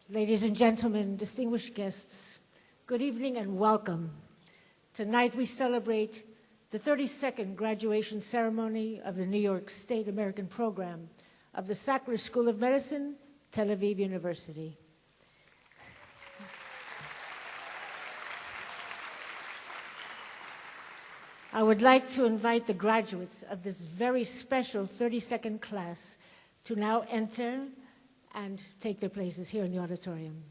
Ladies and gentlemen, distinguished guests, good evening and welcome. Tonight we celebrate the 32nd graduation ceremony of the New York State American Program of the Sackler School of Medicine, Tel Aviv University. I would like to invite the graduates of this very special 32nd class to now enter and take their places here in the auditorium.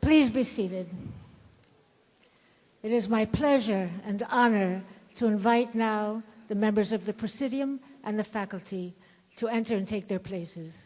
Please be seated. It is my pleasure and honor to invite now the members of the Presidium and the faculty to enter and take their places.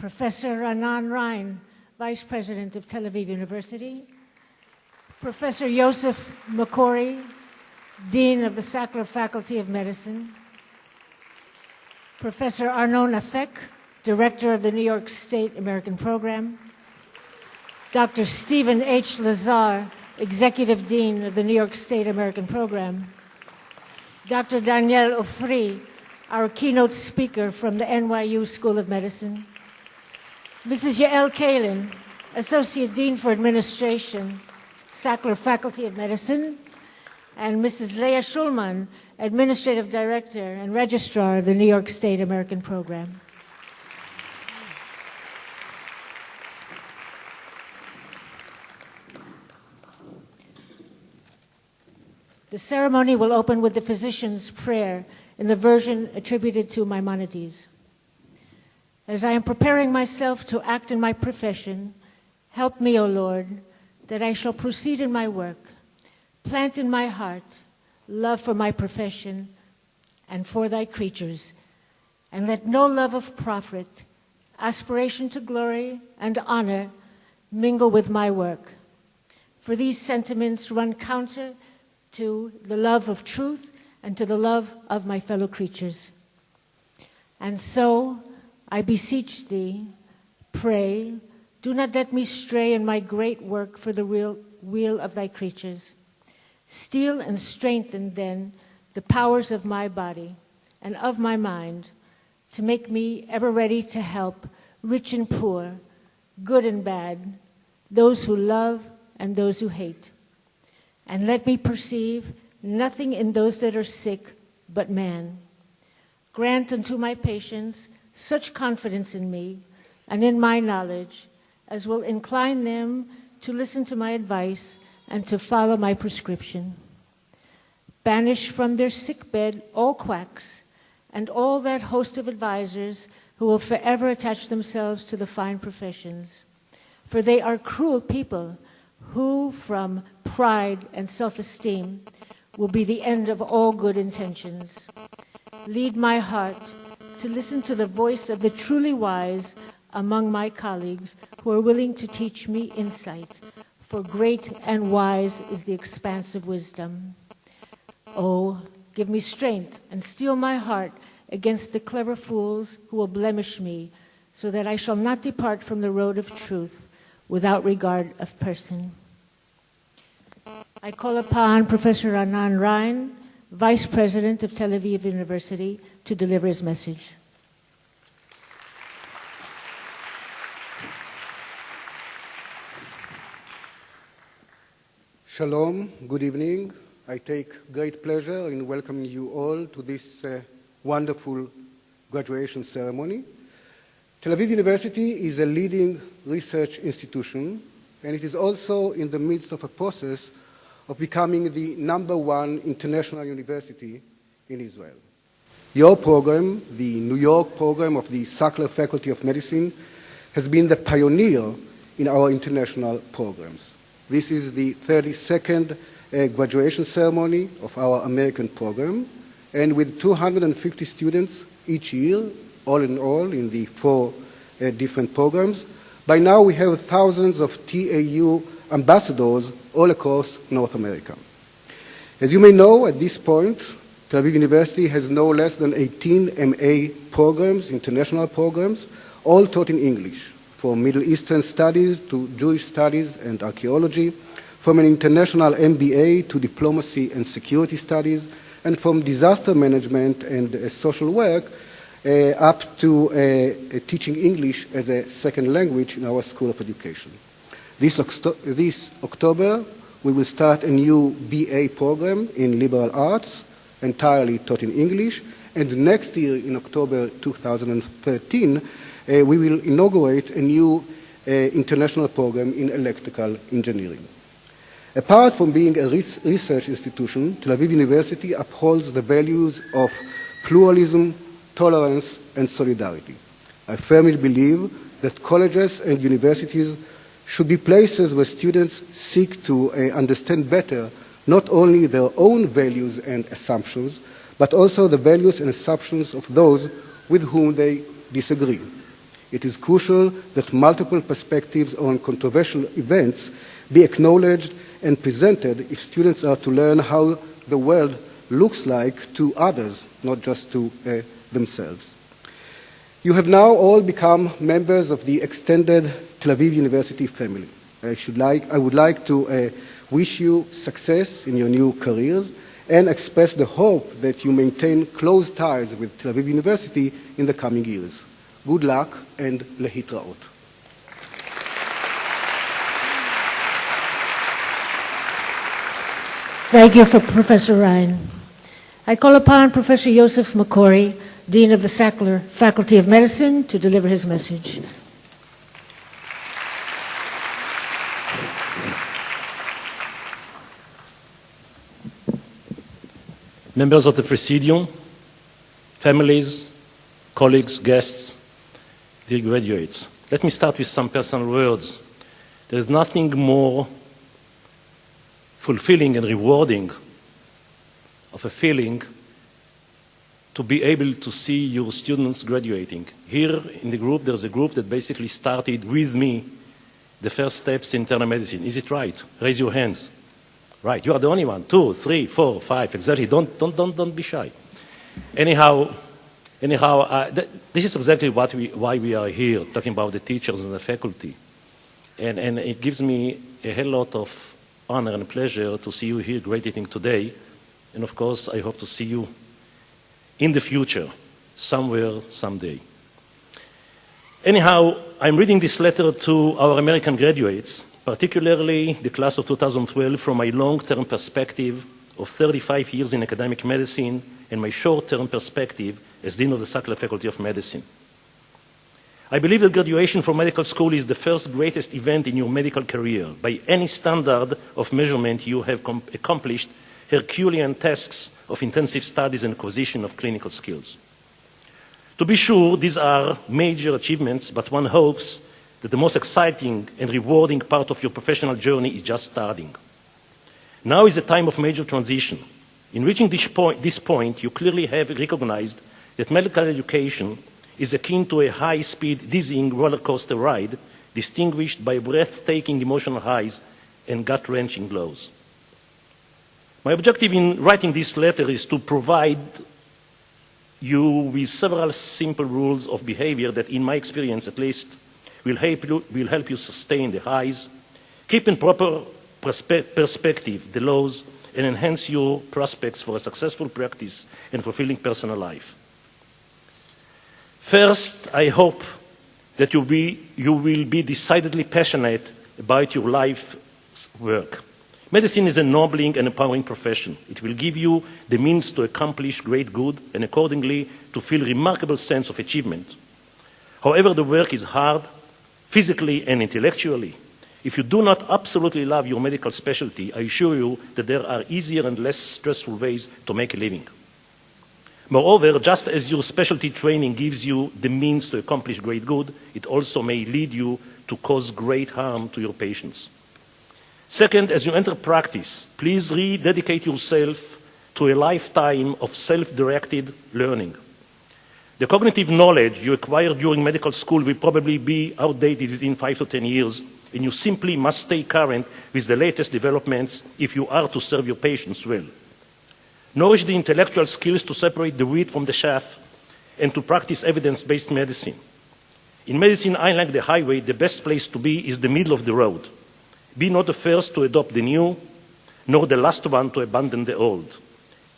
Professor Anan Ryan, Vice President of Tel Aviv University. Professor Yosef Makori, Dean of the Sackler Faculty of Medicine. Professor Arnon Afek, Director of the New York State American Program. Dr. Stephen H. Lazar, Executive Dean of the New York State American Program. Dr. Daniel Ofri, our keynote speaker from the NYU School of Medicine. Mrs. Yael Kalin, Associate Dean for Administration, Sackler Faculty of Medicine, and Mrs. Leah Schulman, Administrative Director and Registrar of the New York State American Program. The ceremony will open with the physician's prayer in the version attributed to Maimonides. As I am preparing myself to act in my profession, help me, O Lord, that I shall proceed in my work, plant in my heart love for my profession and for thy creatures, and let no love of profit, aspiration to glory and honor mingle with my work. For these sentiments run counter to the love of truth and to the love of my fellow creatures. And so, I beseech thee, pray, do not let me stray in my great work for the weal of thy creatures. Steel and strengthen then the powers of my body and of my mind, to make me ever ready to help rich and poor, good and bad, those who love and those who hate. And let me perceive nothing in those that are sick but man. Grant unto my patients such confidence in me and in my knowledge as will incline them to listen to my advice and to follow my prescription. Banish from their sickbed all quacks and all that host of advisors who will forever attach themselves to the fine professions. For they are cruel people who, from pride and self-esteem, will be the end of all good intentions. Lead my heart to listen to the voice of the truly wise among my colleagues who are willing to teach me insight, for great and wise is the expanse of wisdom. Oh, give me strength and steel my heart against the clever fools who will blemish me, so that I shall not depart from the road of truth without regard of person. I call upon Professor Anan Ryan, Vice President of Tel Aviv University, to deliver his message. Shalom, good evening. I take great pleasure in welcoming you all to this wonderful graduation ceremony. Tel Aviv University is a leading research institution, and it is also in the midst of a process of becoming the #1 international university in Israel. Your program, the New York program of the Sackler Faculty of Medicine, has been the pioneer in our international programs. This is the 32nd graduation ceremony of our American program, and with 250 students each year, all in all, in the 4 different programs, by now we have thousands of TAU ambassadors all across North America. As you may know, at this point, Tel Aviv University has no less than 18 MA programs, international programs, all taught in English, from Middle Eastern studies to Jewish studies and archaeology, from an international MBA to diplomacy and security studies, and from disaster management and social work up to teaching English as a second language in our School of Education. This October, we will start a new BA program in liberal arts, entirely taught in English, and next year, in October 2013, we will inaugurate a new international program in electrical engineering. Apart from being a research institution, Tel Aviv University upholds the values of pluralism, tolerance, and solidarity. I firmly believe that colleges and universities should be places where students seek to understand better not only their own values and assumptions, but also the values and assumptions of those with whom they disagree. It is crucial that multiple perspectives on controversial events be acknowledged and presented if students are to learn how the world looks like to others, not just to themselves. You have now all become members of the extended Tel Aviv University family. I would like to wish you success in your new careers and express the hope that you maintain close ties with Tel Aviv University in the coming years. Good luck and lehitraot. Thank you, Professor Ryan. I call upon Professor Yosef Makori, Dean of the Sackler Faculty of Medicine, to deliver his message. Members of the Presidium, families, colleagues, guests, dear graduates, let me start with some personal words. There is nothing more fulfilling and rewarding of a feeling to be able to see your students graduating. Here in the group, there's a group that basically started with me the first steps in internal medicine. Is it right? Raise your hands. Right, you are the only one. 2, 3, 4, 5, exactly. Don't be shy. Anyhow, this is exactly why we are here, talking about the teachers and the faculty. And it gives me a hell lot of honor and pleasure to see you here graduating today And of course, I hope to see you in the future, somewhere, someday. Anyhow, I'm reading this letter to our American graduates, particularly the class of 2012, from my long-term perspective of 35 years in academic medicine and my short-term perspective as Dean of the Sackler Faculty of Medicine. I believe that graduation from medical school is the first greatest event in your medical career. By any standard of measurement, you have accomplished Herculean tasks of intensive studies and acquisition of clinical skills. To be sure, these are major achievements, but one hopes that the most exciting and rewarding part of your professional journey is just starting. Now is a time of major transition. In reaching this point, you clearly have recognized that medical education is akin to a high-speed, dizzying roller coaster ride, distinguished by breathtaking emotional highs and gut-wrenching lows. My objective in writing this letter is to provide you with several simple rules of behavior that, in my experience at least, will help you sustain the highs, keep in proper perspective the lows, and enhance your prospects for a successful practice and fulfilling personal life. First, I hope that you will be decidedly passionate about your life's work. Medicine is a ennobling and empowering profession. It will give you the means to accomplish great good and accordingly to feel a remarkable sense of achievement. However, the work is hard, physically and intellectually. If you do not absolutely love your medical specialty, I assure you that there are easier and less stressful ways to make a living. Moreover, just as your specialty training gives you the means to accomplish great good, it also may lead you to cause great harm to your patients. Second, as you enter practice, please rededicate yourself to a lifetime of self-directed learning. The cognitive knowledge you acquire during medical school will probably be outdated within 5 to 10 years, and you simply must stay current with the latest developments if you are to serve your patients well. Nourish the intellectual skills to separate the wheat from the chaff and to practice evidence-based medicine. In medicine, unlike the highway, the best place to be is the middle of the road. Be not the first to adopt the new, nor the last one to abandon the old.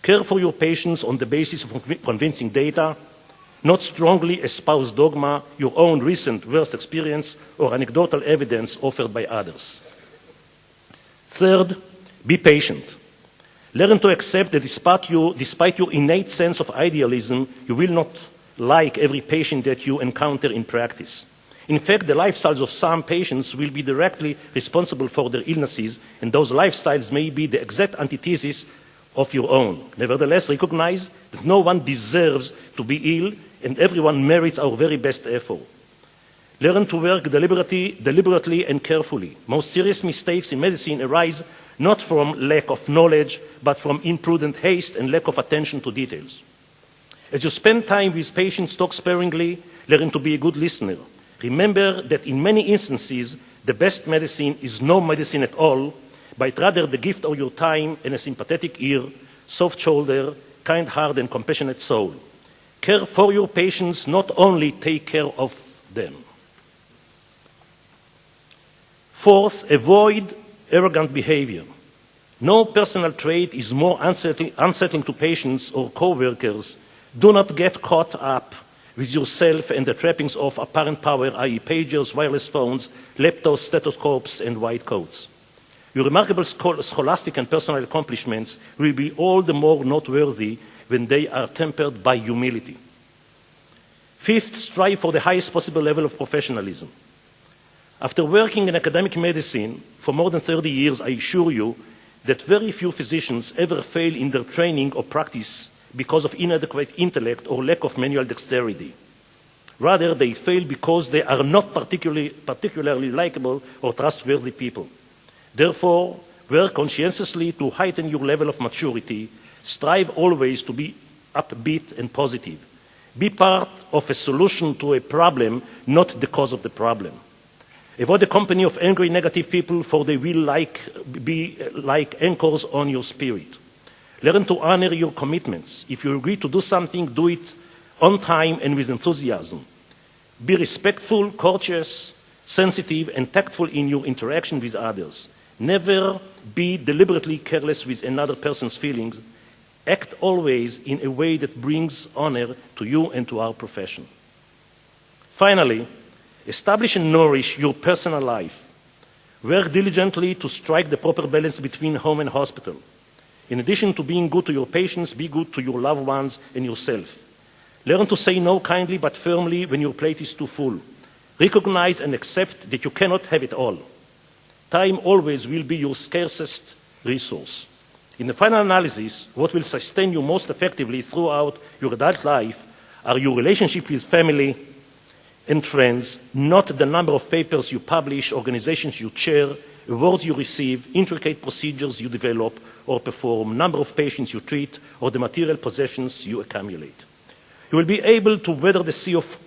Care for your patients on the basis of convincing data, not strongly espouse dogma, your own recent worst experience, or anecdotal evidence offered by others. Third, be patient. Learn to accept that despite your innate sense of idealism, you will not like every patient that you encounter in practice. In fact, the lifestyles of some patients will be directly responsible for their illnesses, and those lifestyles may be the exact antithesis of your own. Nevertheless, recognize that no one deserves to be ill, and everyone merits our very best effort. Learn to work deliberately and carefully. Most serious mistakes in medicine arise not from lack of knowledge, but from imprudent haste and lack of attention to details. As you spend time with patients, talk sparingly, learn to be a good listener. Remember that in many instances, the best medicine is no medicine at all, but rather the gift of your time and a sympathetic ear, soft shoulder, kind heart, and compassionate soul. Care for your patients, not only take care of them. Fourth, avoid arrogant behavior. No personal trait is more unsettling to patients or co-workers. Do not get caught up with yourself and the trappings of apparent power, i.e. pagers, wireless phones, laptops, stethoscopes, and white coats. Your remarkable scholastic and personal accomplishments will be all the more noteworthy when they are tempered by humility. Fifth, strive for the highest possible level of professionalism. After working in academic medicine for more than 30 years, I assure you that very few physicians ever fail in their training or practice because of inadequate intellect or lack of manual dexterity. Rather, they fail because they are not particularly likable or trustworthy people. Therefore, work conscientiously to heighten your level of maturity. Strive always to be upbeat and positive. Be part of a solution to a problem, not the cause of the problem. Avoid the company of angry, negative people, for they will be like anchors on your spirit. Learn to honor your commitments. If you agree to do something, do it on time and with enthusiasm. Be respectful, courteous, sensitive, and tactful in your interaction with others. Never be deliberately careless with another person's feelings. Act always in a way that brings honor to you and to our profession. Finally, establish and nourish your personal life. Work diligently to strike the proper balance between home and hospital. In addition to being good to your patients, be good to your loved ones and yourself. Learn to say no kindly but firmly when your plate is too full. Recognize and accept that you cannot have it all. Time always will be your scarcest resource. In the final analysis, what will sustain you most effectively throughout your adult life are your relationship with family and friends, not the number of papers you publish, organizations you chair, awards you receive, intricate procedures you develop or perform, number of patients you treat, or the material possessions you accumulate. You will be able to weather the sea of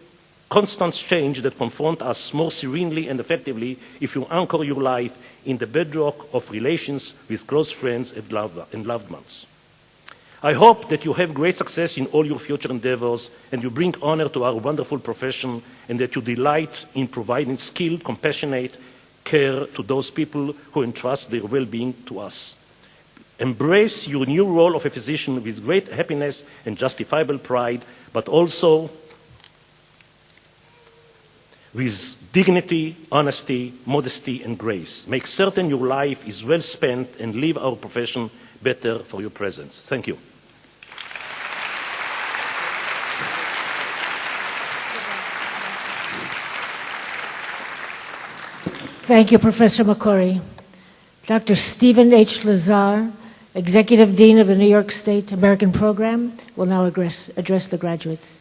constant change that confront us more serenely and effectively if you anchor your life in the bedrock of relations with close friends and loved ones. I hope that you have great success in all your future endeavors and you bring honor to our wonderful profession and that you delight in providing skilled, compassionate care to those people who entrust their well-being to us. Embrace your new role of a physician with great happiness and justifiable pride, but also with dignity, honesty, modesty, and grace. Make certain your life is well spent and leave our profession better for your presence. Thank you. Thank you, Professor McCory. Dr. Stephen H. Lazar, Executive Dean of the New York State American Program, will now address the graduates.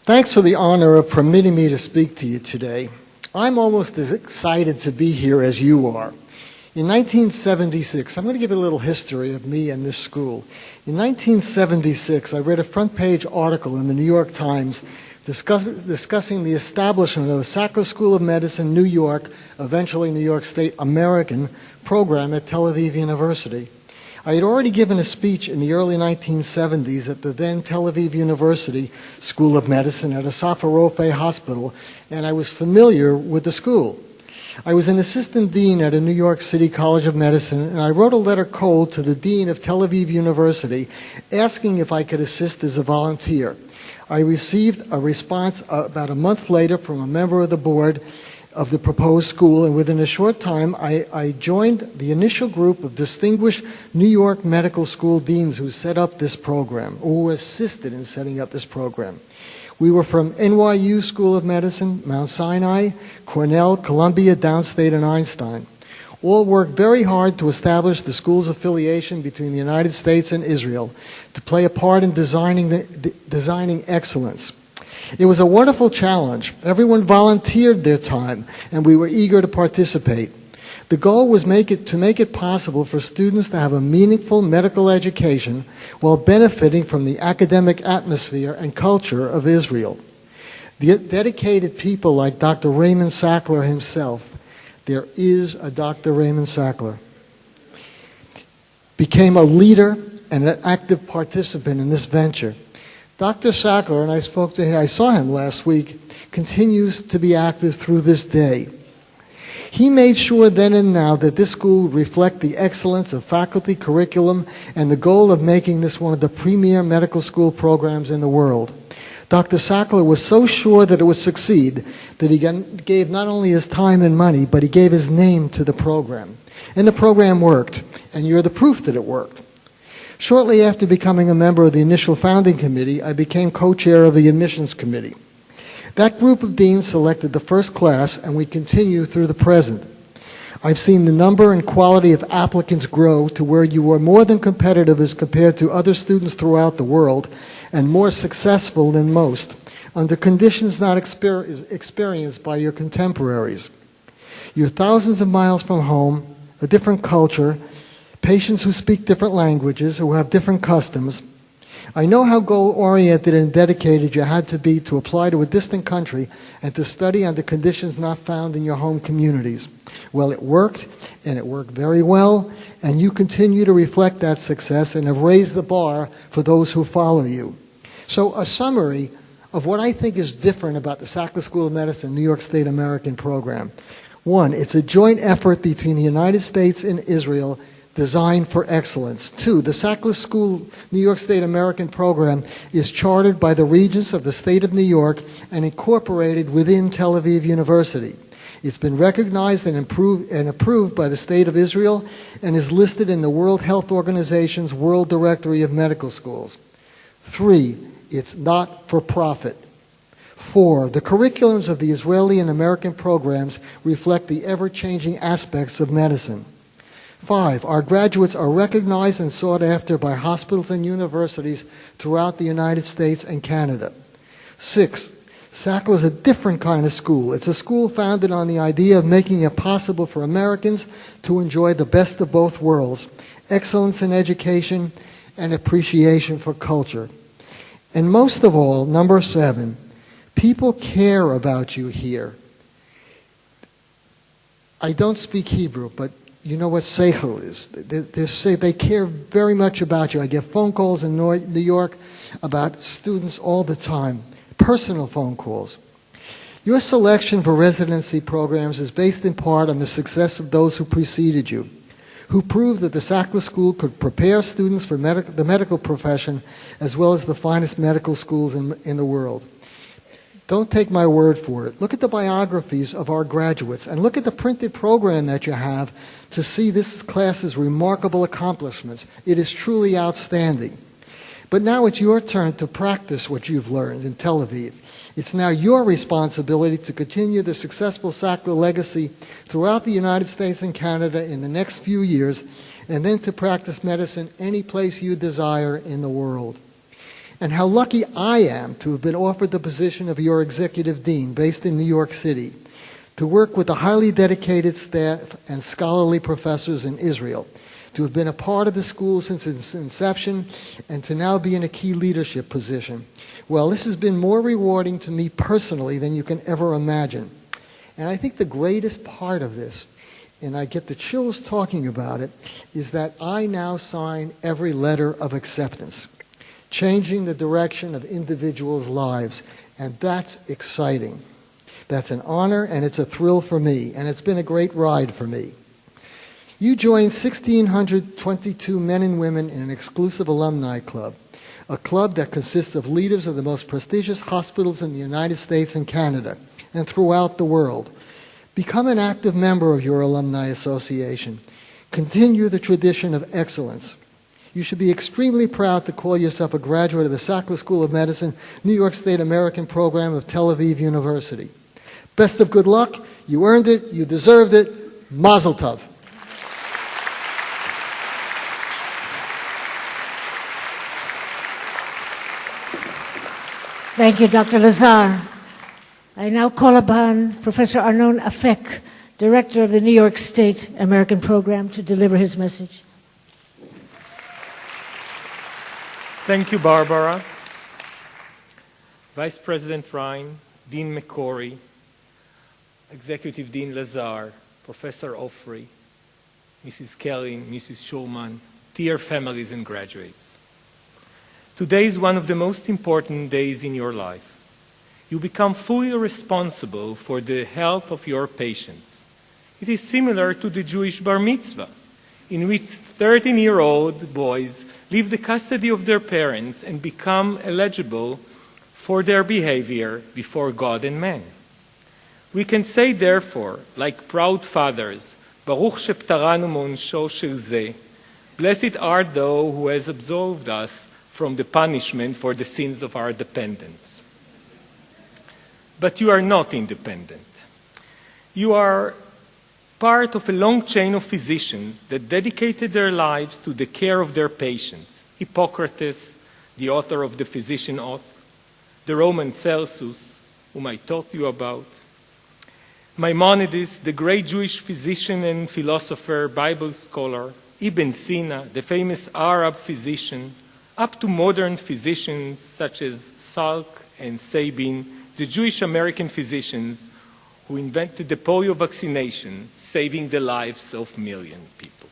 Thanks for the honor of permitting me to speak to you today. I'm almost as excited to be here as you are. In 1976, I'm going to give you a little history of me and this school. In 1976, I read a front-page article in the New York Times discussing the establishment of the Sackler School of Medicine, New York, eventually New York State American program at Tel Aviv University. I had already given a speech in the early 1970s at the then Tel Aviv University School of Medicine at Asaf Harofeh Hospital, and I was familiar with the school. I was an assistant dean at a New York City College of Medicine, and I wrote a letter cold to the dean of Tel Aviv University asking if I could assist as a volunteer. I received a response about a month later from a member of the board of the proposed school, and within a short time, I joined the initial group of distinguished New York medical school deans who set up this program, or who assisted in setting up this program. We were from NYU School of Medicine, Mount Sinai, Cornell, Columbia, Downstate, and Einstein. All worked very hard to establish the school's affiliation between the United States and Israel, to play a part in designing excellence. It was a wonderful challenge. Everyone volunteered their time, and we were eager to participate. The goal was to make it possible for students to have a meaningful medical education while benefiting from the academic atmosphere and culture of Israel. The dedicated people like Dr. Raymond Sackler himself, there is a Dr. Raymond Sackler, became a leader and an active participant in this venture. Dr. Sackler, and I saw him last week, continues to be active through this day. He made sure then and now that this school would reflect the excellence of faculty, curriculum, and the goal of making this one of the premier medical school programs in the world. Dr. Sackler was so sure that it would succeed that he gave not only his time and money, but he gave his name to the program. And the program worked, and you're the proof that it worked. Shortly after becoming a member of the initial founding committee, I became co-chair of the admissions committee. That group of deans selected the first class, and we continue through the present. I've seen the number and quality of applicants grow to where you are more than competitive as compared to other students throughout the world, and more successful than most, under conditions not experienced by your contemporaries. You're thousands of miles from home, a different culture, patients who speak different languages, who have different customs. I know how goal-oriented and dedicated you had to be to apply to a distant country and to study under conditions not found in your home communities. Well, it worked, and it worked very well, and you continue to reflect that success and have raised the bar for those who follow you. So a summary of what I think is different about the Sackler School of Medicine New York State American program. One, it's a joint effort between the United States and Israel designed for excellence. Two, the Sackler School New York State American program is chartered by the Regents of the State of New York and incorporated within Tel Aviv University. It's been recognized and approved by the State of Israel and is listed in the World Health Organization's World Directory of Medical Schools. Three, it's not for profit. Four, the curriculums of the Israeli and American programs reflect the ever-changing aspects of medicine. Five, our graduates are recognized and sought after by hospitals and universities throughout the United States and Canada. Six, Sackler is a different kind of school. It's a school founded on the idea of making it possible for Americans to enjoy the best of both worlds, excellence in education and appreciation for culture. And most of all, number 7, people care about you here. I don't speak Hebrew, but you know what seichel is. They care very much about you. I get phone calls in New York about students all the time, personal phone calls. Your selection for residency programs is based in part on the success of those who preceded you, who proved that the Sackler School could prepare students for the medical profession as well as the finest medical schools in the world. Don't take my word for it. Look at the biographies of our graduates and look at the printed program that you have to see this class's remarkable accomplishments. It is truly outstanding. But now it's your turn to practice what you've learned in Tel Aviv. It's now your responsibility to continue the successful Sackler legacy throughout the United States and Canada in the next few years, and then to practice medicine any place you desire in the world. And how lucky I am to have been offered the position of your executive dean based in New York City, to work with the highly dedicated staff and scholarly professors in Israel, to have been a part of the school since its inception, and to now be in a key leadership position. Well, this has been more rewarding to me personally than you can ever imagine. And I think the greatest part of this, and I get the chills talking about it, is that I now sign every letter of acceptance, changing the direction of individuals' lives. And that's exciting. That's an honor, and it's a thrill for me, and it's been a great ride for me. You joined 1,622 men and women in an exclusive alumni club, a club that consists of leaders of the most prestigious hospitals in the United States and Canada and throughout the world. Become an active member of your alumni association. Continue the tradition of excellence. You should be extremely proud to call yourself a graduate of the Sackler School of Medicine, New York State American program of Tel Aviv University. Best of good luck. You earned it. You deserved it. Mazel tov. Thank you, Dr. Lazar. I now call upon Professor Arnon Afek, Director of the New York State American Program, to deliver his message. Thank you, Barbara. Vice President Ryan, Dean McCory, Executive Dean Lazar, Professor Ofri, Mrs. Kelly, Mrs. Schulman, dear families and graduates. Today is one of the most important days in your life. You become fully responsible for the health of your patients. It is similar to the Jewish bar mitzvah, in which 13-year-old boys leave the custody of their parents and become eligible for their behavior before God and man. We can say, therefore, like proud fathers, Baruch sheptaranu monsho shel zeh, blessed art thou who has absolved us from the punishment for the sins of our dependents. But you are not independent. You are part of a long chain of physicians that dedicated their lives to the care of their patients. Hippocrates, the author of the Physician Oath, the Roman Celsus, whom I taught you about, Maimonides, the great Jewish physician and philosopher, Bible scholar, Ibn Sina, the famous Arab physician, up to modern physicians such as Salk and Sabin, the Jewish American physicians who invented the polio vaccination, saving the lives of millions of people.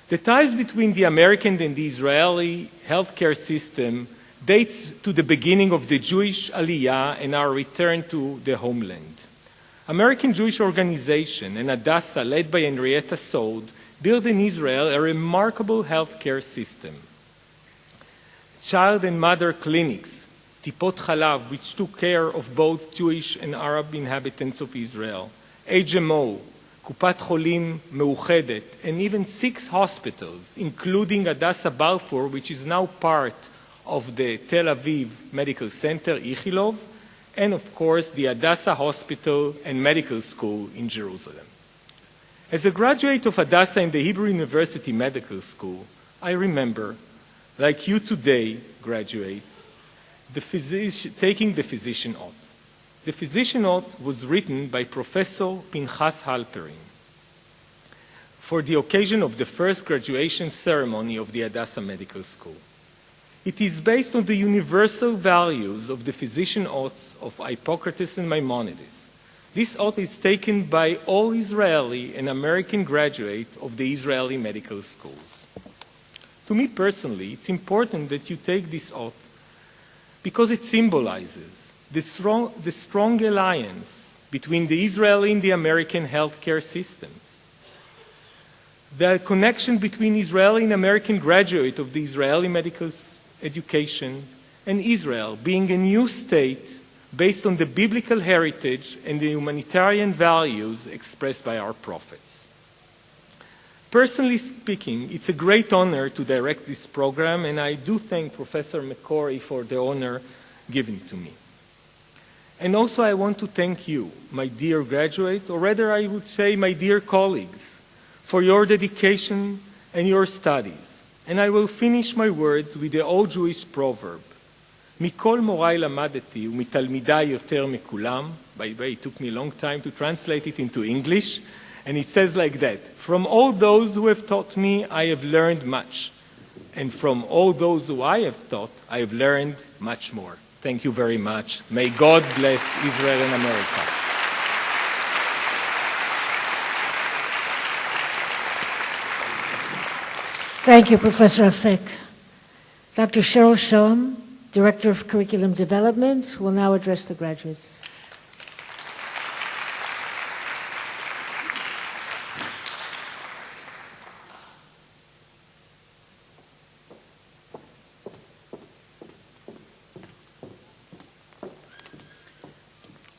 The ties between the American and the Israeli healthcare system dates to the beginning of the Jewish Aliyah and our return to the homeland. American Jewish Organization and Hadassah, led by Henrietta Sod, built in Israel a remarkable healthcare system. Child and mother clinics, Tipot Chalav, which took care of both Jewish and Arab inhabitants of Israel, HMO, Kupat Cholim Meuchedet, and even 6 hospitals, including Hadassah Balfour, which is now part of the Tel Aviv Medical Center, Ichilov, and of course the Hadassah Hospital and Medical School in Jerusalem. As a graduate of Hadassah and the Hebrew University Medical School, I remember, like you today, graduates, taking the physician oath. The physician oath was written by Professor Pinchas Halperin for the occasion of the first graduation ceremony of the Hadassah Medical School. It is based on the universal values of the physician oaths of Hippocrates and Maimonides. This oath is taken by all Israeli and American graduates of the Israeli medical schools. To me personally, it's important that you take this oath because it symbolizes the strong alliance between the Israeli and the American healthcare systems, the connection between Israeli and American graduates of the Israeli medical education and Israel being a new state based on the biblical heritage and the humanitarian values expressed by our prophets. Personally speaking, it's a great honor to direct this program, and I do thank Professor McCory for the honor given to me. And also I want to thank you, my dear graduates, or rather I would say my dear colleagues, for your dedication and your studies. And I will finish my words with the old Jewish proverb, מכל מוריי למדתי ומתלמידיי יותר מכולם. By the way, it took me a long time to translate it into English, and it says like that, from all those who have taught me, I have learned much. And from all those who I have taught, I have learned much more. Thank you very much. May God bless Israel and America. Thank you, Professor Afek. Dr. Cheryl Shoham, Director of Curriculum Development, will now address the graduates.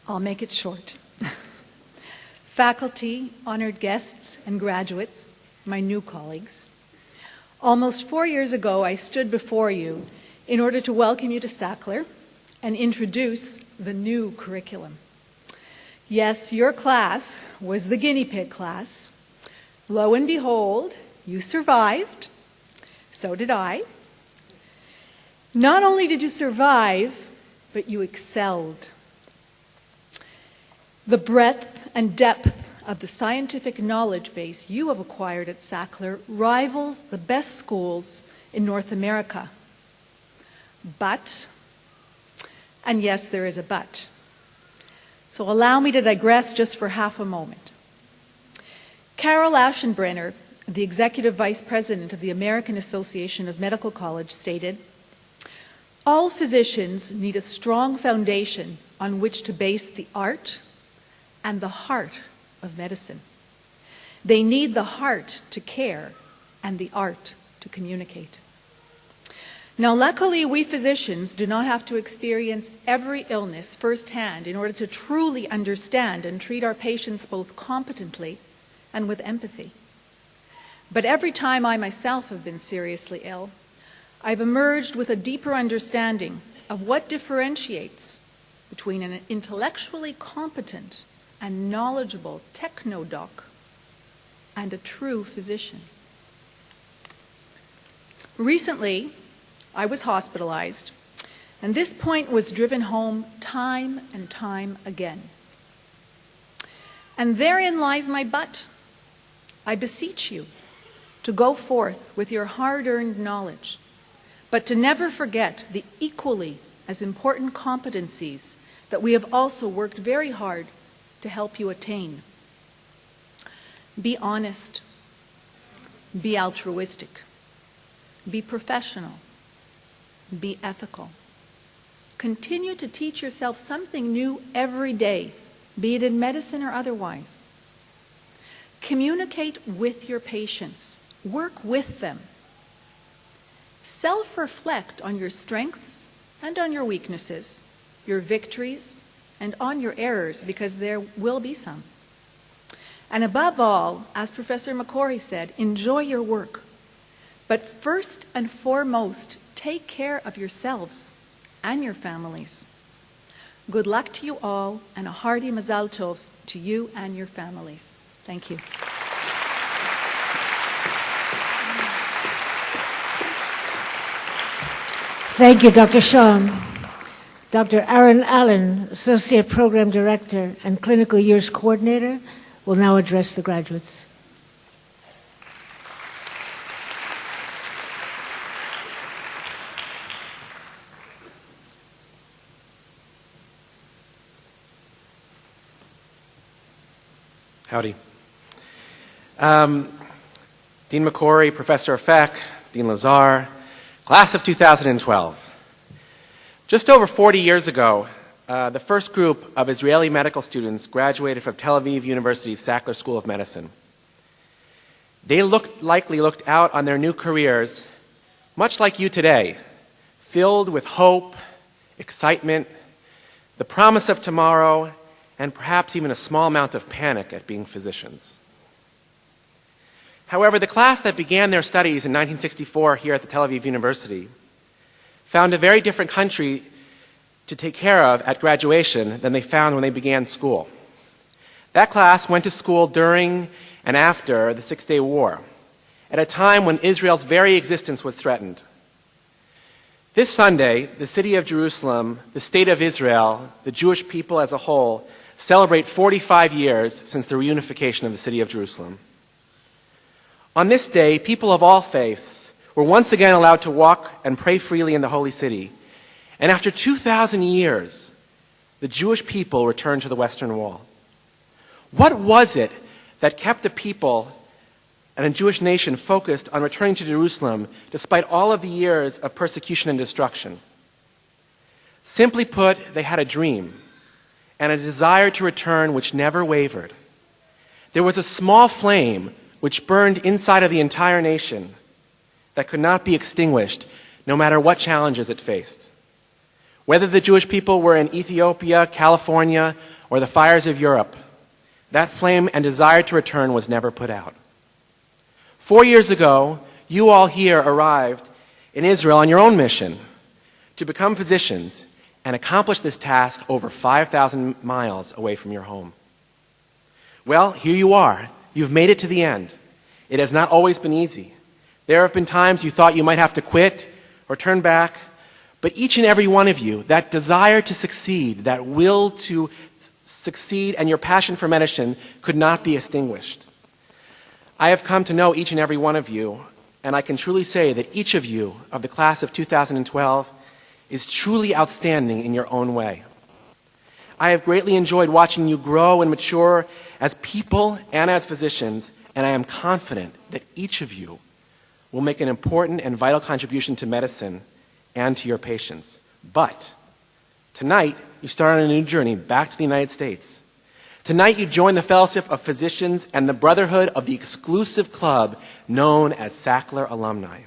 I'll make it short. Faculty, honored guests, and graduates, my new colleagues, almost 4 years ago I stood before you in order to welcome you to Sackler and introduce the new curriculum. Yes, your class was the guinea pig class. Lo and behold, you survived. So did I. Not only did you survive, but you excelled. The breadth and depth of the scientific knowledge base you have acquired at Sackler rivals the best schools in North America. But, and yes, there is a but. So allow me to digress just for half a moment. Carol Aschenbrenner, the Executive Vice President of the American Association of Medical College, stated, all physicians need a strong foundation on which to base the art and the heart of medicine. They need the heart to care and the art to communicate. Now, luckily, we physicians do not have to experience every illness firsthand in order to truly understand and treat our patients both competently and with empathy. But every time I myself have been seriously ill, I've emerged with a deeper understanding of what differentiates between an intellectually competent and knowledgeable technodoc and a true physician. Recently, I was hospitalized, and this point was driven home time and time again. And therein lies my but. I beseech you to go forth with your hard-earned knowledge, but to never forget the equally as important competencies that we have also worked very hard to help you attain. Be honest, be altruistic, be professional, Be ethical. Continue to teach yourself something new every day, be it in medicine or otherwise. Communicate with your patients. Work with them. Self-reflect on your strengths and on your weaknesses, your victories and on your errors, because there will be some. And above all, as Professor McCory said, enjoy your work. But first and foremost, take care of yourselves and your families. Good luck to you all, and a hearty Mazal Tov to you and your families. Thank you. Thank you, Dr. Shom. Dr. Aaron Allen, Associate Program Director and Clinical Years Coordinator, will now address the graduates. Howdy. Dean McCory, Professor Feck, Dean Lazar, class of 2012. Just over 40 years ago, the first group of Israeli medical students graduated from Tel Aviv University's Sackler School of Medicine. They likely looked out on their new careers, much like you today, filled with hope, excitement, the promise of tomorrow, and perhaps even a small amount of panic at being physicians. However, the class that began their studies in 1964 here at the Tel Aviv University found a very different country to take care of at graduation than they found when they began school. That class went to school during and after the Six-Day War, at a time when Israel's very existence was threatened. This Sunday, the city of Jerusalem, the state of Israel, the Jewish people as a whole, celebrate 45 years since the reunification of the city of Jerusalem. On this day, people of all faiths were once again allowed to walk and pray freely in the holy city. And after 2,000 years, the Jewish people returned to the Western Wall. What was it that kept the people and a Jewish nation focused on returning to Jerusalem despite all of the years of persecution and destruction? Simply put, they had a dream and a desire to return which never wavered. There was a small flame which burned inside of the entire nation that could not be extinguished no matter what challenges it faced. Whether the Jewish people were in Ethiopia, California, or the fires of Europe, that flame and desire to return was never put out. 4 years ago, you all here arrived in Israel on your own mission to become physicians and accomplish this task over 5,000 miles away from your home. Well, here you are. You've made it to the end. It has not always been easy. There have been times you thought you might have to quit or turn back, but each and every one of you, that desire to succeed, that will to succeed, and your passion for medicine could not be extinguished. I have come to know each and every one of you, and I can truly say that each of you of the class of 2012 is truly outstanding in your own way. I have greatly enjoyed watching you grow and mature as people and as physicians, and I am confident that each of you will make an important and vital contribution to medicine and to your patients. But tonight, you start on a new journey back to the United States. Tonight, you join the Fellowship of Physicians and the Brotherhood of the exclusive club known as Sackler Alumni.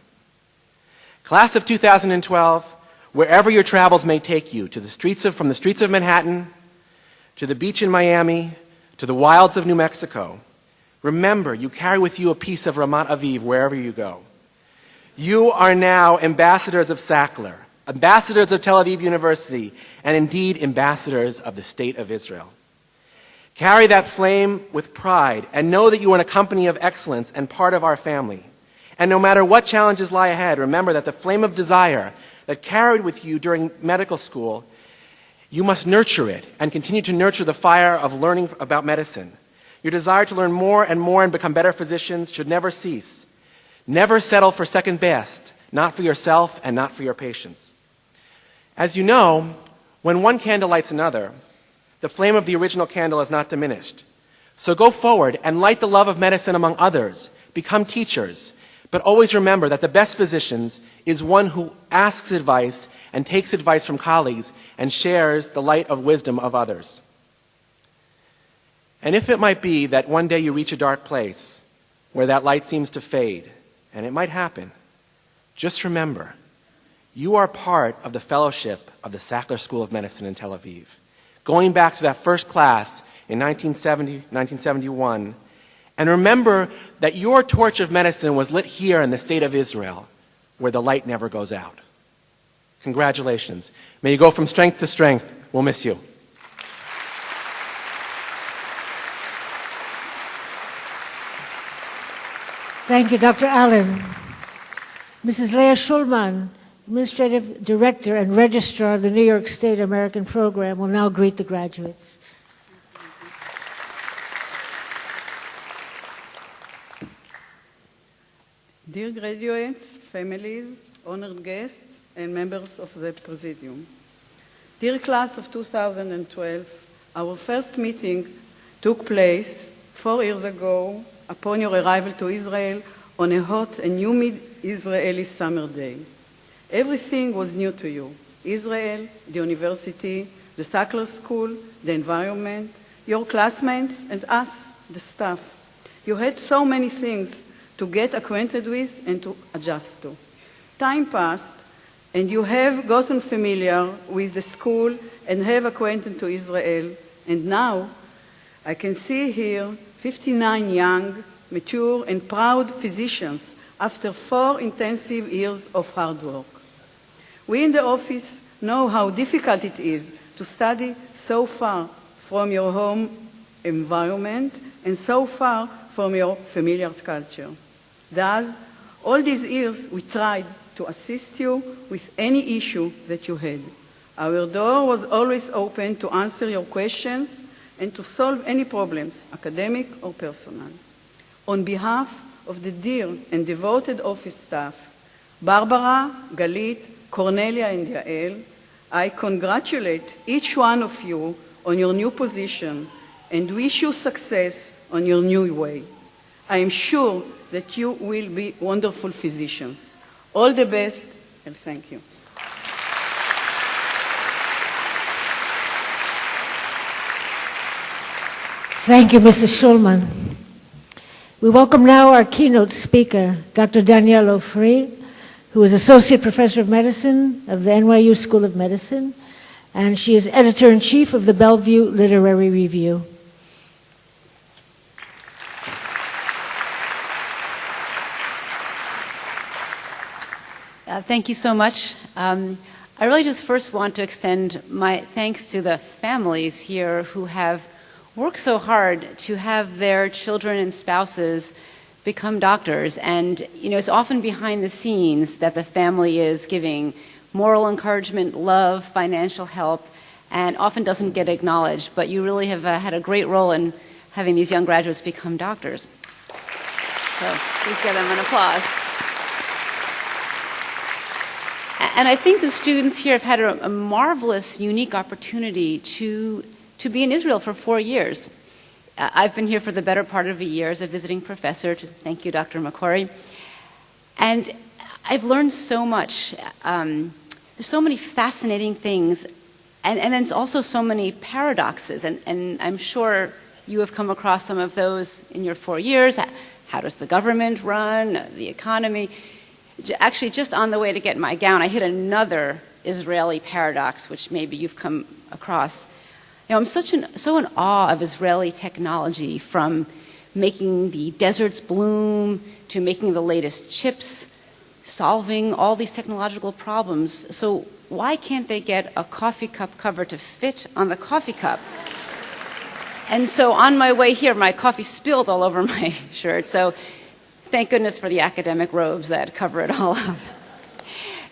Class of 2012, wherever your travels may take you, from the streets of Manhattan, to the beach in Miami, to the wilds of New Mexico, remember, you carry with you a piece of Ramat Aviv wherever you go. You are now ambassadors of Sackler, ambassadors of Tel Aviv University, and indeed ambassadors of the State of Israel. Carry that flame with pride and know that you are in a company of excellence and part of our family. And no matter what challenges lie ahead, remember that the flame of desire that carried with you during medical school, you must nurture it and continue to nurture the fire of learning about medicine. Your desire to learn more and become better physicians should never cease. Never settle for second best, not for yourself and not for your patients. As you know, when one candle lights another, the flame of the original candle is not diminished. So go forward and light the love of medicine among others. Become teachers. But always remember that the best physicians is one who asks advice and takes advice from colleagues and shares the light of wisdom of others. And if it might be that one day you reach a dark place where that light seems to fade, and it might happen, just remember, you are part of the fellowship of the Sackler School of Medicine in Tel Aviv. Going back to that first class in 1970, 1971, and remember that your torch of medicine was lit here in the state of Israel, where the light never goes out. Congratulations. May you go from strength to strength. We'll miss you. Thank you, Dr. Allen. Mrs. Leah Schulman, Administrative Director and Registrar of the New York State American Program, will now greet the graduates. Dear graduates, families, honored guests, and members of the Presidium. Dear class of 2012, our first meeting took place 4 years ago upon your arrival to Israel on a hot and humid Israeli summer day. Everything was new to you. Israel, the university, the Sackler School, the environment, your classmates, and us, the staff. You had so many things to get acquainted with and to adjust to. Time passed, and you have gotten familiar with the school and have acquainted to Israel, and now I can see here 59 young, mature, and proud physicians after 4 intensive years of hard work. We in the office know how difficult it is to study so far from your home environment and so far from your familiar culture. Thus, all these years we tried to assist you with any issue that you had. Our door was always open to answer your questions and to solve any problems, academic or personal. On behalf of the dear and devoted office staff, Barbara, Galit, Cornelia, and Yael, I congratulate each one of you on your new position and wish you success on your new way. I am sure that you will be wonderful physicians. All the best, and thank you. Thank you, Mrs. Schulman. We welcome now our keynote speaker, Dr. Danielle Ofri, who is Associate Professor of Medicine of the NYU School of Medicine, and she is Editor-in-Chief of the Bellevue Literary Review. Thank you so much. I really just first want to extend my thanks to the families here who have worked so hard to have their children and spouses become doctors. And, you know, it's often behind the scenes that the family is giving moral encouragement, love, financial help, and often doesn't get acknowledged. But you really have had a great role in having these young graduates become doctors. So please give them an applause. And I think the students here have had a marvelous, unique opportunity to be in Israel for 4 years. I've been here for the better part of a year as a visiting professor. Thank you, Dr. McCory. And I've learned so much. There's so many fascinating things, and then there's also so many paradoxes. And I'm sure you have come across some of those in your 4 years. How does the government run, the economy? Actually, just on the way to get my gown, I hit another Israeli paradox, which maybe you've come across. You know, I'm so in awe of Israeli technology, from making the deserts bloom to making the latest chips, solving all these technological problems. So why can't they get a coffee cup cover to fit on the coffee cup? And so on my way here, my coffee spilled all over my shirt. So thank goodness for the academic robes that cover it all up.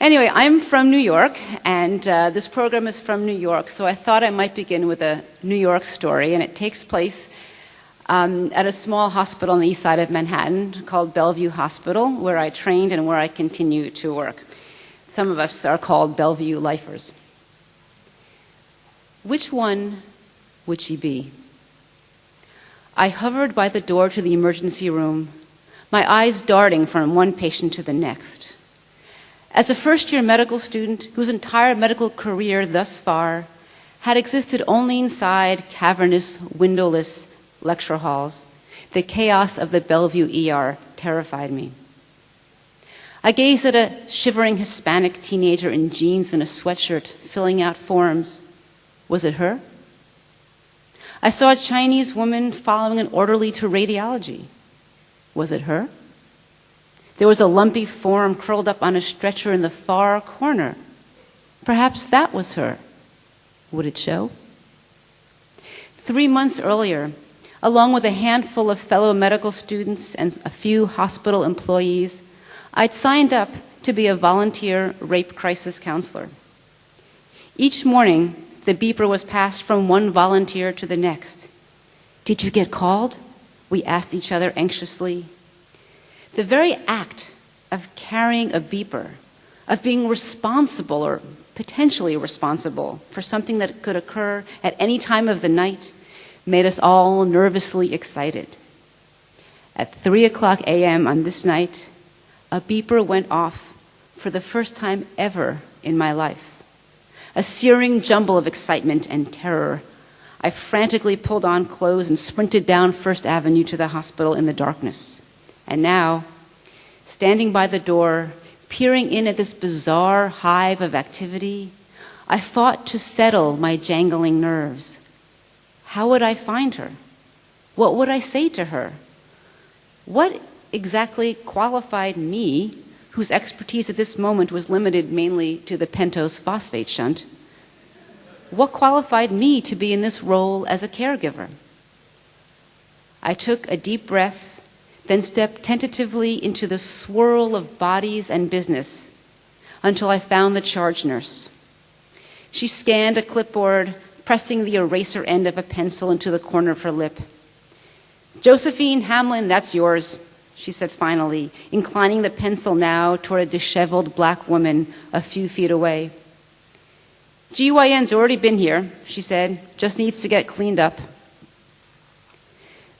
Anyway, I'm from New York, and this program is from New York, so I thought I might begin with a New York story, and it takes place at a small hospital on the east side of Manhattan called Bellevue Hospital, where I trained and where I continue to work. Some of us are called Bellevue lifers. Which one would she be? I hovered by the door to the emergency room, my eyes darting from one patient to the next. As a first-year medical student whose entire medical career thus far had existed only inside cavernous, windowless lecture halls, the chaos of the Bellevue ER terrified me. I gazed at a shivering Hispanic teenager in jeans and a sweatshirt filling out forms. Was it her? I saw a Chinese woman following an orderly to radiology. Was it her? There was a lumpy form curled up on a stretcher in the far corner. Perhaps that was her. Would it show? 3 months earlier, along with a handful of fellow medical students and a few hospital employees, I'd signed up to be a volunteer rape crisis counselor. Each morning, the beeper was passed from one volunteer to the next. "Did you get called?" we asked each other anxiously. The very act of carrying a beeper, of being responsible or potentially responsible for something that could occur at any time of the night, made us all nervously excited. At 3:00 a.m. on this night, a beeper went off for the first time ever in my life. A searing jumble of excitement and terror. I frantically pulled on clothes and sprinted down First Avenue to the hospital in the darkness. And now, standing by the door, peering in at this bizarre hive of activity, I fought to settle my jangling nerves. How would I find her? What would I say to her? What exactly qualified me, whose expertise at this moment was limited mainly to the pentose phosphate shunt? What qualified me to be in this role as a caregiver? I took a deep breath, then stepped tentatively into the swirl of bodies and business until I found the charge nurse. She scanned a clipboard, pressing the eraser end of a pencil into the corner of her lip. "Josephine Hamlin, that's yours," she said finally, inclining the pencil now toward a disheveled black woman a few feet away. "GYN's already been here," she said, "just needs to get cleaned up."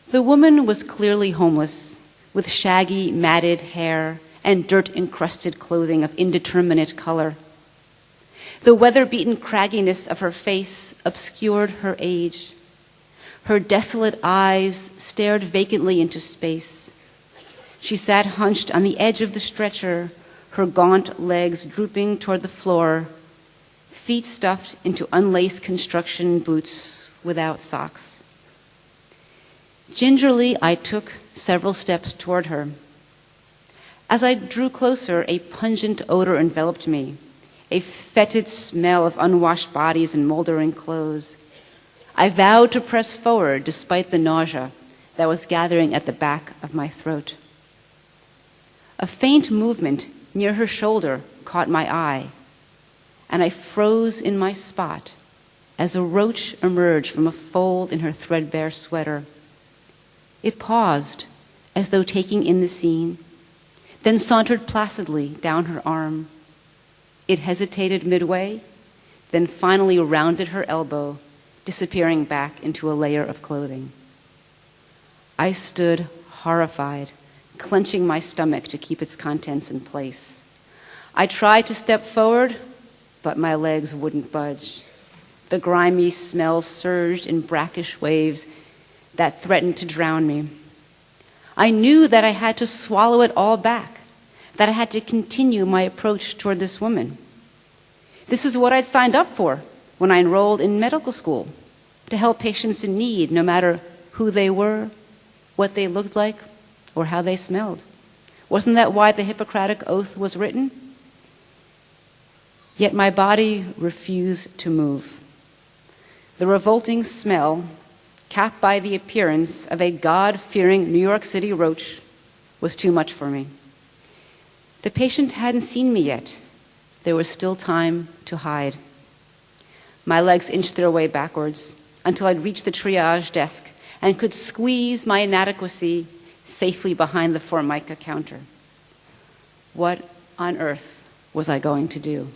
The woman was clearly homeless, with shaggy, matted hair and dirt-encrusted clothing of indeterminate color. The weather-beaten cragginess of her face obscured her age. Her desolate eyes stared vacantly into space. She sat hunched on the edge of the stretcher, her gaunt legs drooping toward the floor, feet stuffed into unlaced construction boots without socks. Gingerly, I took several steps toward her. As I drew closer, a pungent odor enveloped me, a fetid smell of unwashed bodies and moldering clothes. I vowed to press forward despite the nausea that was gathering at the back of my throat. A faint movement near her shoulder caught my eye, and I froze in my spot as a roach emerged from a fold in her threadbare sweater. It paused, as though taking in the scene, then sauntered placidly down her arm. It hesitated midway, then finally rounded her elbow, disappearing back into a layer of clothing. I stood horrified, clenching my stomach to keep its contents in place. I tried to step forward, but my legs wouldn't budge. The grimy smell surged in brackish waves that threatened to drown me. I knew that I had to swallow it all back, that I had to continue my approach toward this woman. This is what I'd signed up for when I enrolled in medical school, to help patients in need, no matter who they were, what they looked like, or how they smelled. Wasn't that why the Hippocratic Oath was written? Yet my body refused to move. The revolting smell, capped by the appearance of a God-fearing New York City roach, was too much for me. The patient hadn't seen me yet. There was still time to hide. My legs inched their way backwards until I'd reached the triage desk and could squeeze my inadequacy safely behind the Formica counter. What on earth was I going to do?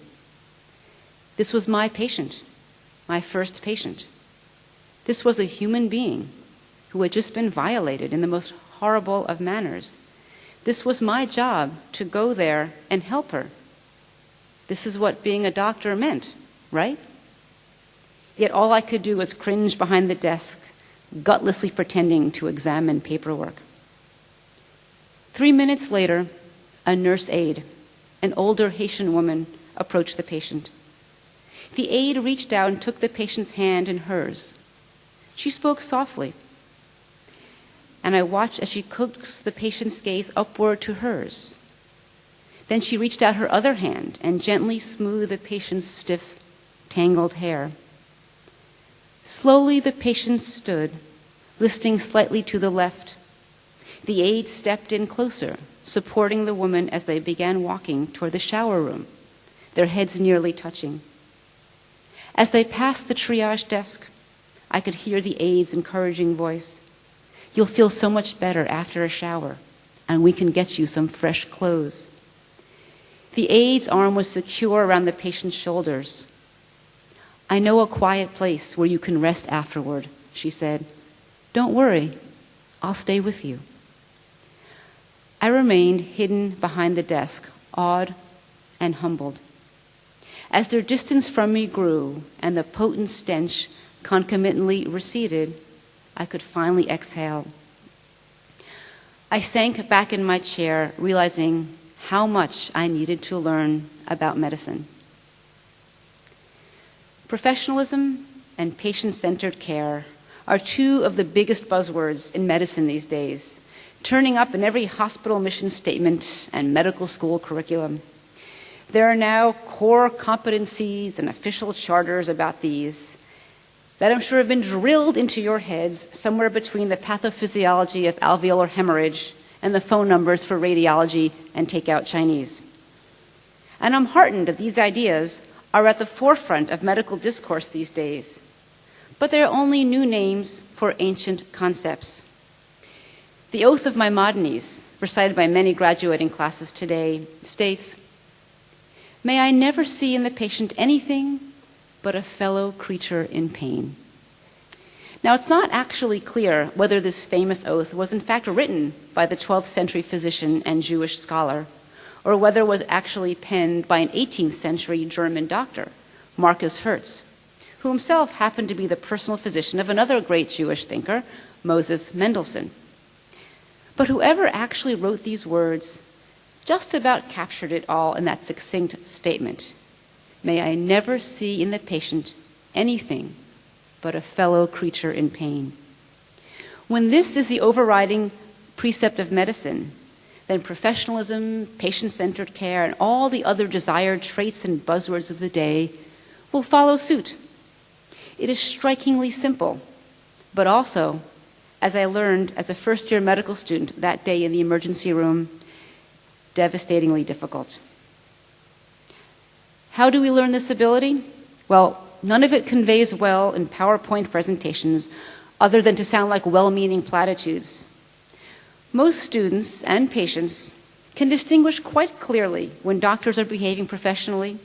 This was my patient, my first patient. This was a human being who had just been violated in the most horrible of manners. This was my job to go there and help her. This is what being a doctor meant, right? Yet all I could do was cringe behind the desk, gutlessly pretending to examine paperwork. 3 minutes later, a nurse aide, an older Haitian woman, approached the patient. The aide reached out and took the patient's hand in hers. She spoke softly, and I watched as she coaxed the patient's gaze upward to hers. Then she reached out her other hand and gently smoothed the patient's stiff, tangled hair. Slowly, the patient stood, listing slightly to the left. The aide stepped in closer, supporting the woman as they began walking toward the shower room, their heads nearly touching. As they passed the triage desk, I could hear the aide's encouraging voice. "You'll feel so much better after a shower, and we can get you some fresh clothes." The aide's arm was secure around the patient's shoulders. "I know a quiet place where you can rest afterward," she said. "Don't worry, I'll stay with you." I remained hidden behind the desk, awed and humbled. As their distance from me grew and the potent stench concomitantly receded, I could finally exhale. I sank back in my chair, realizing how much I needed to learn about medicine. Professionalism and patient-centered care are two of the biggest buzzwords in medicine these days, turning up in every hospital mission statement and medical school curriculum. There are now core competencies and official charters about these that I'm sure have been drilled into your heads somewhere between the pathophysiology of alveolar hemorrhage and the phone numbers for radiology and takeout Chinese. And I'm heartened that these ideas are at the forefront of medical discourse these days, but they're only new names for ancient concepts. The Oath of Maimonides, recited by many graduating classes today, states, "May I never see in the patient anything but a fellow creature in pain." Now, it's not actually clear whether this famous oath was in fact written by the 12th century physician and Jewish scholar, or whether it was actually penned by an 18th century German doctor, Marcus Hertz, who himself happened to be the personal physician of another great Jewish thinker, Moses Mendelssohn. But whoever actually wrote these words just about captured it all in that succinct statement. "May I never see in the patient anything but a fellow creature in pain." When this is the overriding precept of medicine, then professionalism, patient-centered care, and all the other desired traits and buzzwords of the day will follow suit. It is strikingly simple, but also, as I learned as a first-year medical student that day in the emergency room, devastatingly difficult. How do we learn this ability? Well, none of it conveys well in PowerPoint presentations other than to sound like well-meaning platitudes. Most students and patients can distinguish quite clearly when doctors are behaving professionally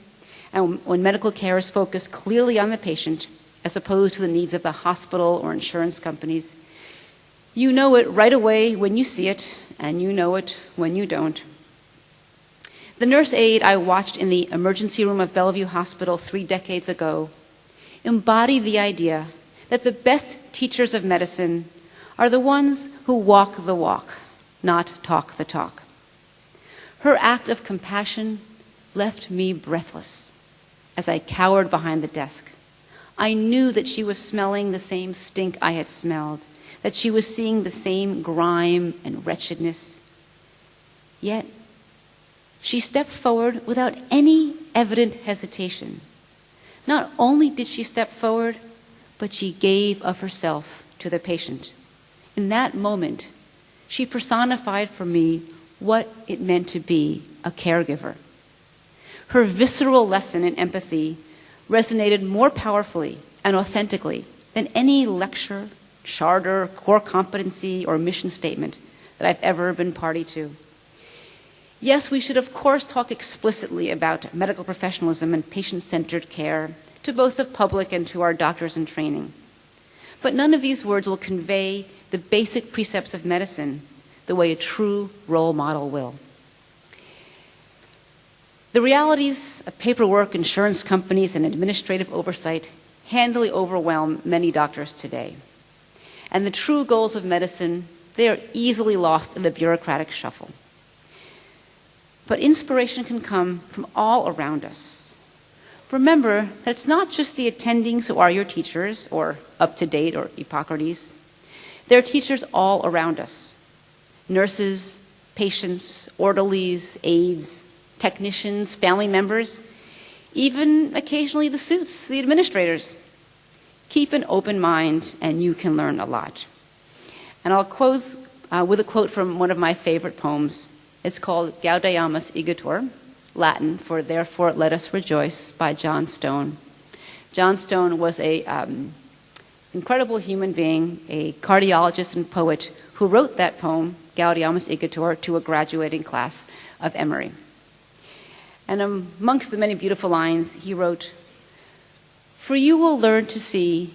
and when medical care is focused clearly on the patient as opposed to the needs of the hospital or insurance companies. You know it right away when you see it, and you know it when you don't. The nurse aide I watched in the emergency room of Bellevue Hospital 3 decades ago embodied the idea that the best teachers of medicine are the ones who walk the walk, not talk the talk. Her act of compassion left me breathless as I cowered behind the desk. I knew that she was smelling the same stink I had smelled, that she was seeing the same grime and wretchedness. Yet, she stepped forward without any evident hesitation. Not only did she step forward, but she gave of herself to the patient. In that moment, she personified for me what it meant to be a caregiver. Her visceral lesson in empathy resonated more powerfully and authentically than any lecture, charter, core competency, or mission statement that I've ever been party to. Yes, we should of course talk explicitly about medical professionalism and patient-centered care to both the public and to our doctors in training. But none of these words will convey the basic precepts of medicine the way a true role model will. The realities of paperwork, insurance companies, and administrative oversight handily overwhelm many doctors today. And the true goals of medicine, they are easily lost in the bureaucratic shuffle. But inspiration can come from all around us. Remember that it's not just the attendings who are your teachers, or up-to-date, or Hippocrates. There are teachers all around us. Nurses, patients, orderlies, aides, technicians, family members, even occasionally the suits, the administrators. Keep an open mind and you can learn a lot. And I'll close with a quote from one of my favorite poems. It's called Gaudeamus Igitur, Latin for Therefore Let Us Rejoice, by John Stone. John Stone was an incredible human being, a cardiologist and poet who wrote that poem, Gaudeamus Igitur, to a graduating class of Emory. And amongst the many beautiful lines, he wrote, "For you will learn to see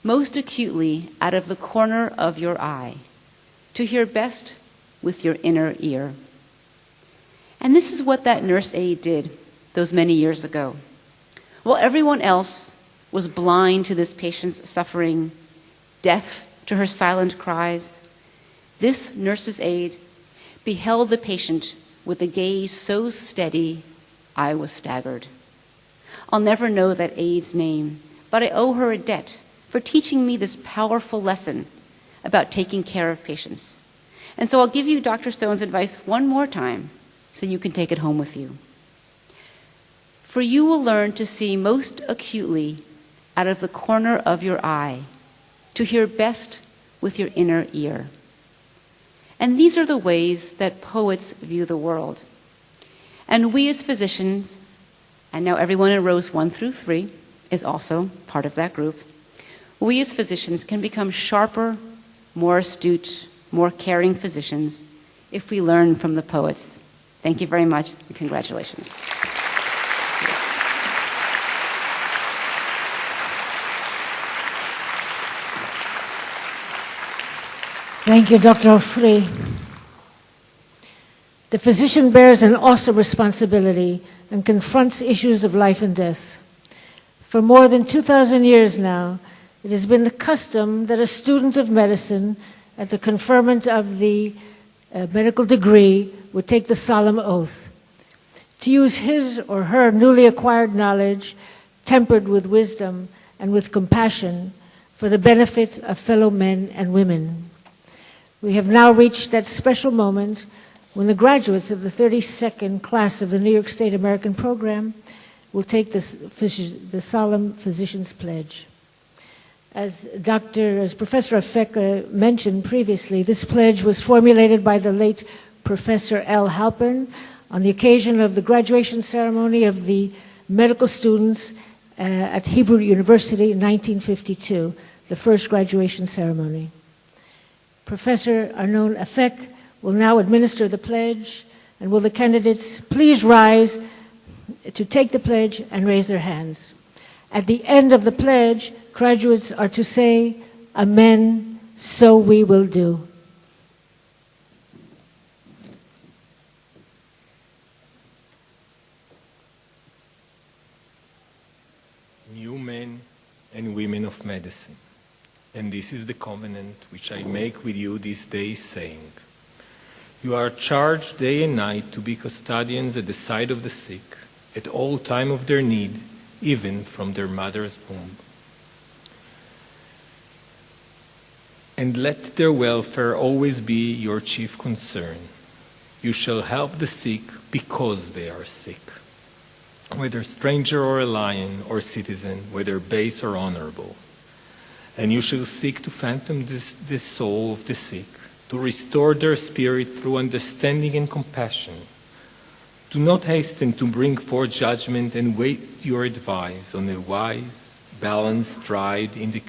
most acutely out of the corner of your eye, to hear best with your inner ear." And this is what that nurse aide did those many years ago. While everyone else was blind to this patient's suffering, deaf to her silent cries, this nurse's aide beheld the patient with a gaze so steady I was staggered. I'll never know that aide's name, but I owe her a debt for teaching me this powerful lesson about taking care of patients. And so I'll give you Dr. Stone's advice one more time so you can take it home with you. For you will learn to see most acutely out of the corner of your eye, to hear best with your inner ear. And these are the ways that poets view the world. And we as physicians, and now everyone in rows 1 through 3 is also part of that group, we as physicians can become sharper, more astute, more caring physicians if we learn from the poets. Thank you very much, and congratulations. Thank you, Dr. Ofri. The physician bears an awesome responsibility and confronts issues of life and death. For more than 2,000 years now, it has been the custom that a student of medicine at the conferment of the medical degree would take the solemn oath to use his or her newly acquired knowledge, tempered with wisdom and with compassion, for the benefit of fellow men and women. We have now reached that special moment when the graduates of the 32nd class of the New York State American Program will take the solemn physician's pledge. As Professor Afek mentioned previously, this pledge was formulated by the late Professor L. Halpern on the occasion of the graduation ceremony of the medical students at Hebrew University in 1952, the first graduation ceremony. Professor Arnon Afek will now administer the pledge, and will the candidates please rise to take the pledge and raise their hands. At the end of the pledge, graduates are to say, "Amen, so we will do." New men and women of medicine, and this is the covenant which I make with you this day, saying, you are charged day and night to be custodians at the side of the sick, at all time of their need, even from their mother's womb. And let their welfare always be your chief concern. You shall help the sick because they are sick, whether stranger or alien or citizen, whether base or honorable. And you shall seek to fathom the soul of the sick, to restore their spirit through understanding and compassion. Do not hasten to bring forth judgment and wait your advice on a wise, balanced tried in the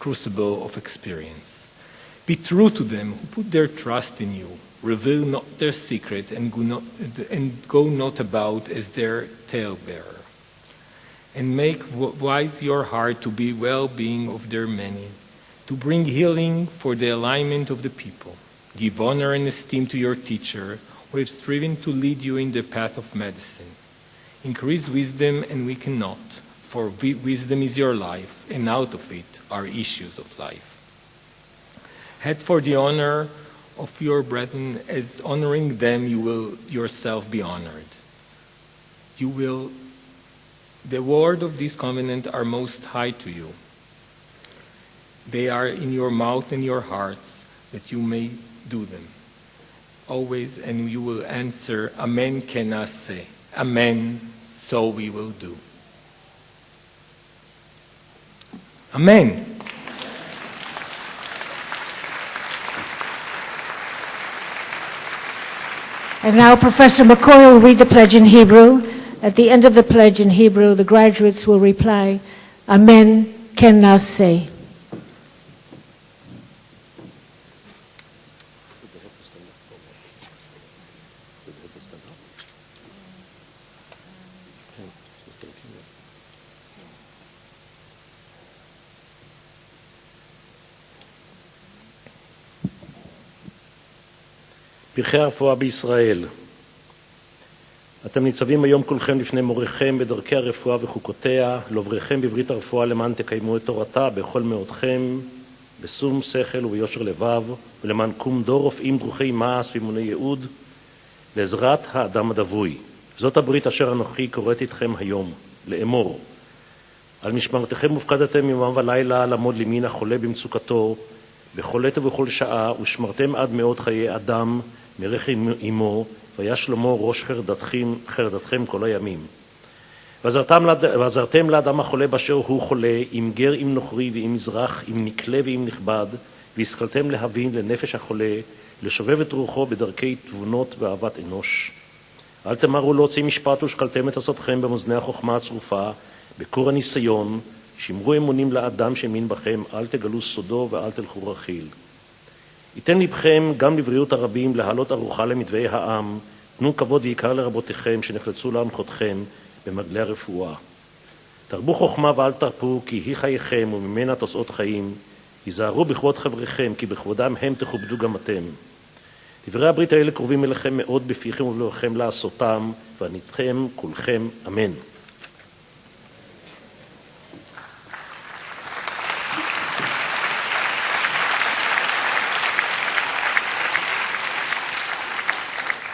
crucible of experience. Be true to them who put their trust in you. Reveal not their secret and go not about as their talebearer. And make wise your heart to be well-being of their many, to bring healing for the alignment of the people. Give honor and esteem to your teacher, who have striven to lead you in the path of medicine. Increase wisdom, and we cannot, for wisdom is your life, and out of it are issues of life. Head for the honor of your brethren, as honoring them you will yourself be honored. The word of this covenant are most high to you. They are in your mouth and your hearts, that you may do them. Always, and you will answer, Amen kenase. Amen, so we will do. Amen. And now Professor McCoy will read the pledge in Hebrew. At the end of the pledge in Hebrew, the graduates will reply, Amen ken nase. פרחי הרפואה בישראל. אתם ניצבים היום כולכם לפני מוריכם בדרכי הרפואה וחוקותיה, לעובריכם בברית הרפואה למען תקיימו את תורתה בכל מאודכם, בשום שכל וביושר לבב, ולמען קום דור רופאים דרוכי מעש ואימוני ייעוד, לעזרת האדם הדבוי. זאת הברית אשר אנוכי קוראת איתכם היום, לאמור. על משמרתכם מופקדתם יומם ולילה לעמוד לימין החולה במצוקתו, בכל עת ובכל שעה, ושמרתם עד מאוד חיי אדם מרחם עמו, והיה שלמה ראש חרדתכם כל הימים. ועזרתם לאדם החולה באשר הוא חולה, עם גר עם נוכרי ועם מזרח, עם נקלה ועם נכבד, והשכלתם להבין לנפש החולה, לשובב את רוחו בדרכי תבונות ואהבת אנוש. אל תמהרו להוציא משפט ושקלתם את עשותכם במאזני החוכמה הצרופה, בקור הניסיון, שמרו אמונים לאדם שמין בכם, אל תגלו סודו ואל תלכו רכיל. ייתן לבכם גם לבריאות הרבים להעלות ארוחה למדווי העם, תנו כבוד ויקר לרבותיכם שנחלצו להנחותכם במגלי הרפואה. תרבו חוכמה ואל תרפו, כי היא חייכם וממנה תוצאות חיים. היזהרו בכבוד חבריכם, כי בכבודם הם תכובדו גם אתם. דברי הברית האלה קרובים אליכם מאוד בפיכם ובלבבכם לעשותם, ועניתכם כולכם אמן.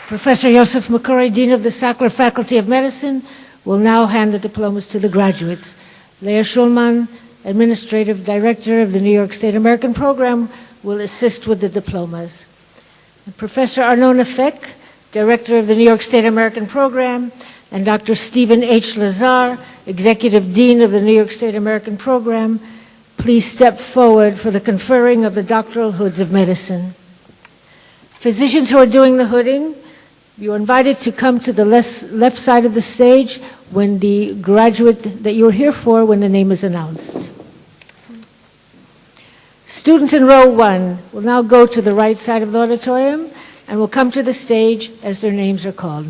Professor Yosef McCurry, Dean of the Sackler Faculty of Medicine, will now hand the diplomas to the graduates. Leah Schulman, Administrative Director of the New York State American Program, will assist with the diplomas. And Professor Arnona Feck, Director of the New York State American Program, and Dr. Stephen H. Lazar, Executive Dean of the New York State American Program, please step forward for the conferring of the doctoral hoods of medicine. Physicians who are doing the hooding, you're invited to come to the left side of the stage when the graduate that you're here for, when the name is announced. Students in row 1 will now go to the right side of the auditorium and will come to the stage as their names are called.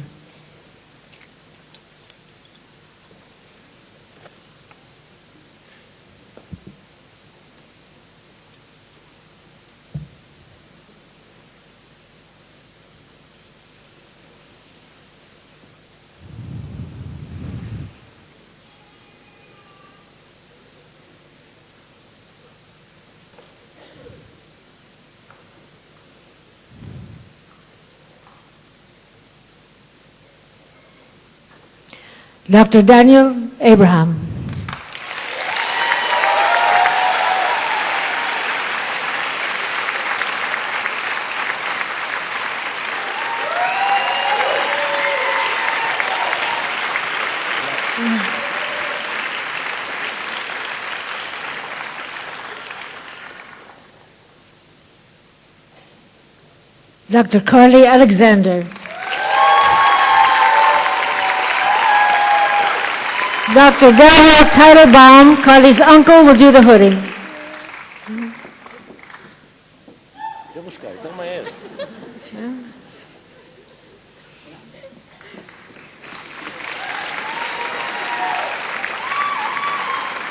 Dr. Daniel Abraham. Dr. Carly Alexander. Dr. Daniel Teitelbaum, Carly's uncle, will do the hooding.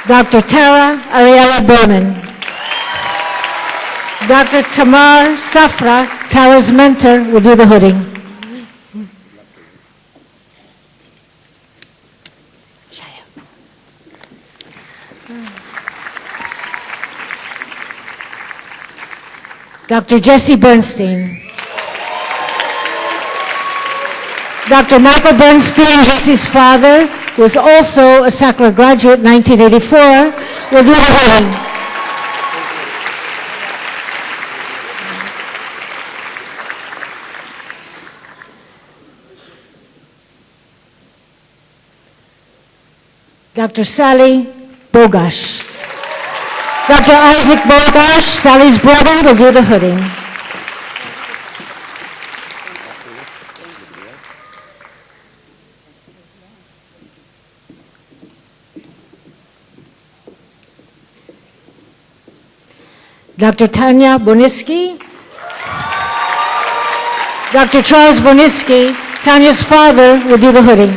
Dr. Tara Ariella Berman. Dr. Tamar Safra, Tara's mentor, will do the hooding. Dr. Jesse Bernstein. Dr. Michael Bernstein, Jesse's father, who is also a Sackler graduate, 1984, will do the hooding. Dr. Sally Bogash. Dr. Isaac Bogash, Sally's brother, will do the hooding. Dr. Tanya Boniski. Dr. Charles Boniski, Tanya's father, will do the hooding.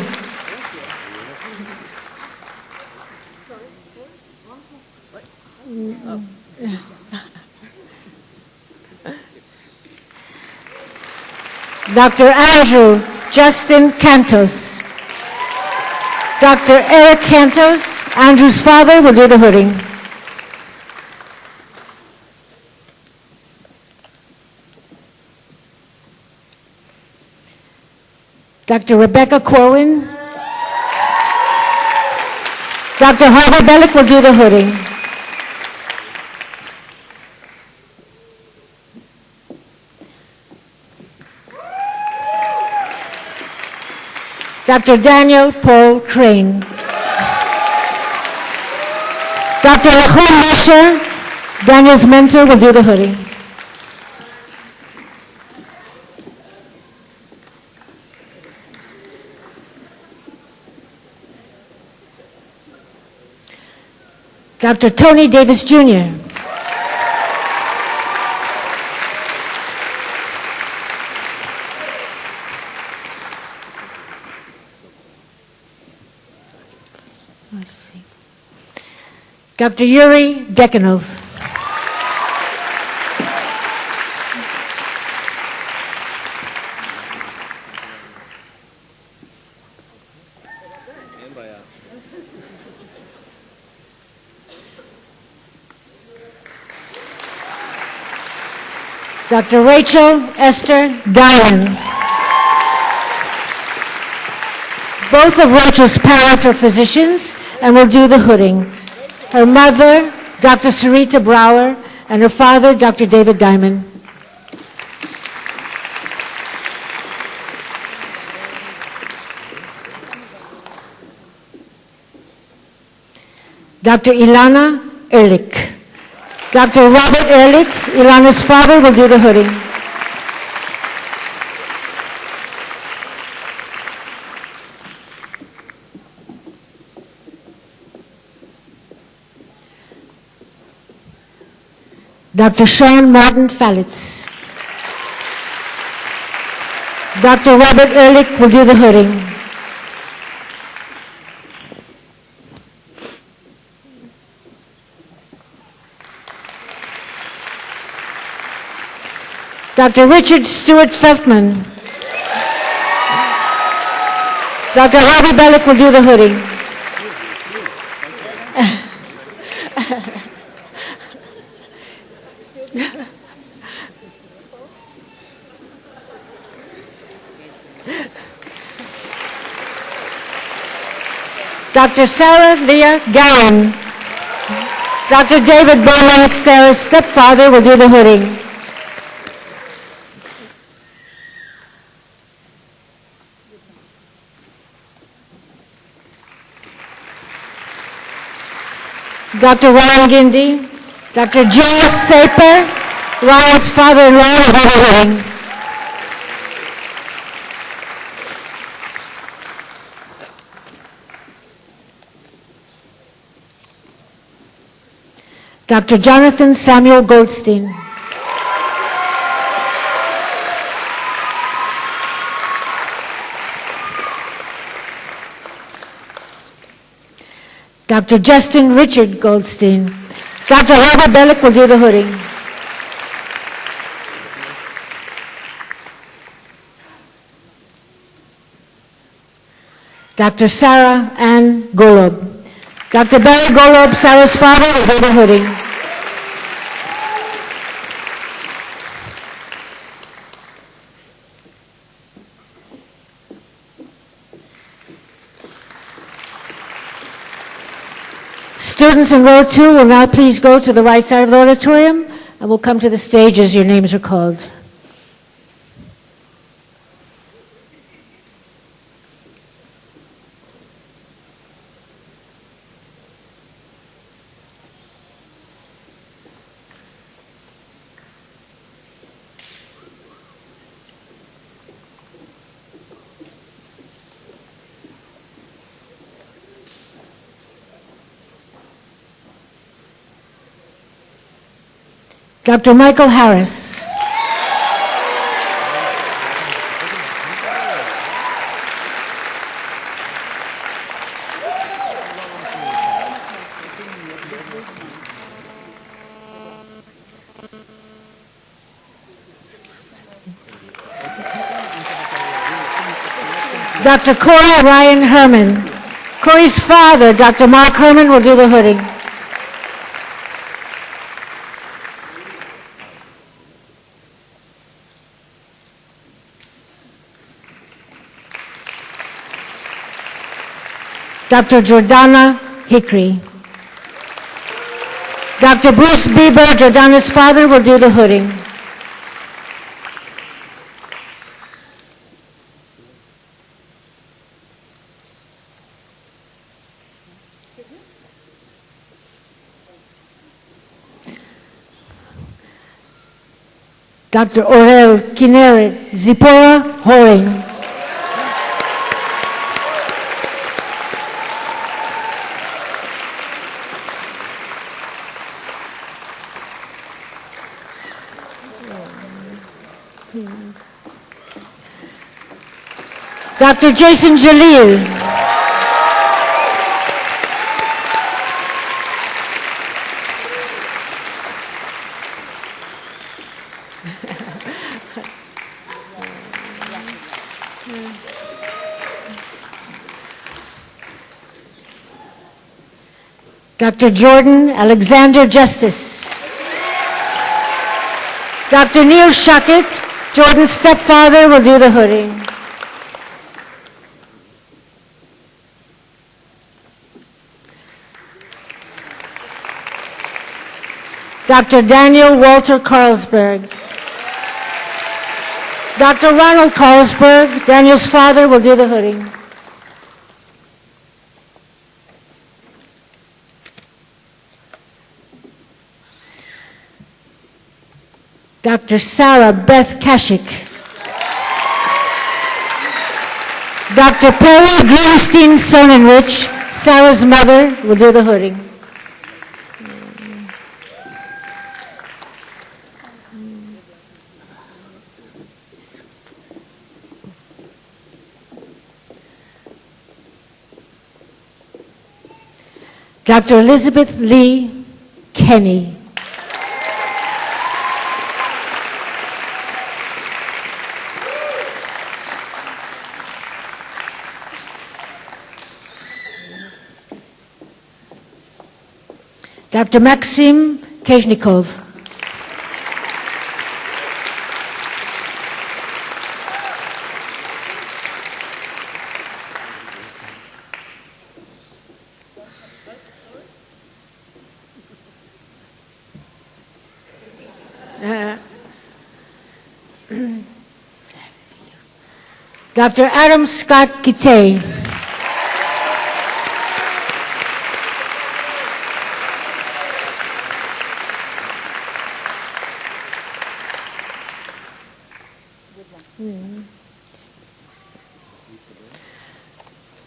Dr. Andrew Justin Cantos. Dr. Eric Cantos, Andrew's father, will do the hooding. Dr. Rebecca Corwin. Dr. Harvey Bellick will do the hooding. Dr. Daniel Paul Crane. Dr. Lachlan Misher, Daniel's mentor, will do the hooding. Dr. Tony Davis Jr. Let's see. Dr. Yuri Dekanov. Dr. Rachel Esther Dian. Both of Rachel's parents are physicians and will do the hooding. Her mother, Dr. Sarita Brower, and her father, Dr. David Diamond. Dr. Ilana Ehrlich. Dr. Robert Ehrlich, Ilana's father, will do the hooding. Dr. Sean Martin Falitz. Dr. Robert Ehrlich will do the hooding. Dr. Richard Stewart Feltman. Dr. Harvey Bellick will do the hooding. Dr. Sarah Leah Gowan. Dr. David Bowman, Sarah's stepfather, will do the hooding. Dr. Ryan Gindi, Dr. Joel Saper, Ryan's father-in-law, will do the hooding. Dr. Jonathan Samuel Goldstein. Dr. Justin Richard Goldstein. Dr. Robert Bellick will do the hooding. Dr. Sarah Ann Golob. Dr. Barry Golob, Sarah's father, will do the hooding. Students in row 2 will now please go to the right side of the auditorium and will come to the stage as your names are called. Dr. Michael Harris. Dr. Corey Ryan Herman. Corey's father, Dr. Mark Herman, will do the hooding. Dr. Jordana Hickory. Dr. Bruce Bieber, Jordana's father, will do the hooding. Dr. Orel Kineret, Zipporah Horing. Dr. Jason Jalil. Dr. Jordan Alexander Justice. Dr. Neil Shuckett, Jordan's stepfather, will do the hooding. Dr. Daniel Walter Carlsberg. Dr. Ronald Carlsberg, Daniel's father, will do the hooding. Dr. Sarah Beth Kashik. Dr. Perry Greenstein Sonnenrich, Sarah's mother, will do the hooding. Dr. Elizabeth Lee Kenny. Dr. Maxim Kezhnikov. Dr. Adam Scott Kitay.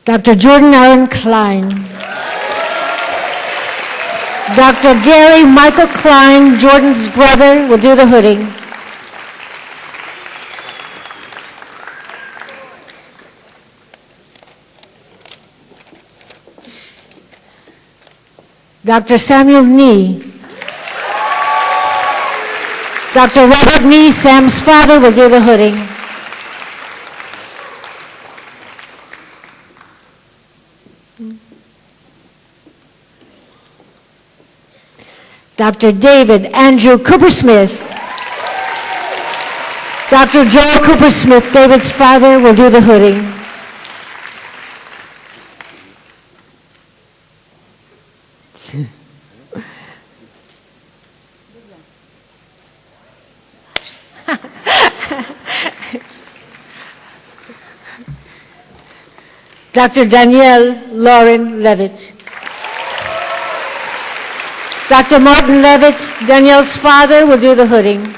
Dr. Jordan Aaron Klein. Dr. Gary Michael Klein, Jordan's brother, will do the hooding. Dr. Samuel Nee. Dr. Robert Nee, Sam's father, will do the hooding. Dr. David Andrew Coopersmith. Dr. Joel Coopersmith, David's father, will do the hooding. Dr. Danielle Lauren Levitt. Dr. Martin Levitt, Danielle's father, will do the hooding.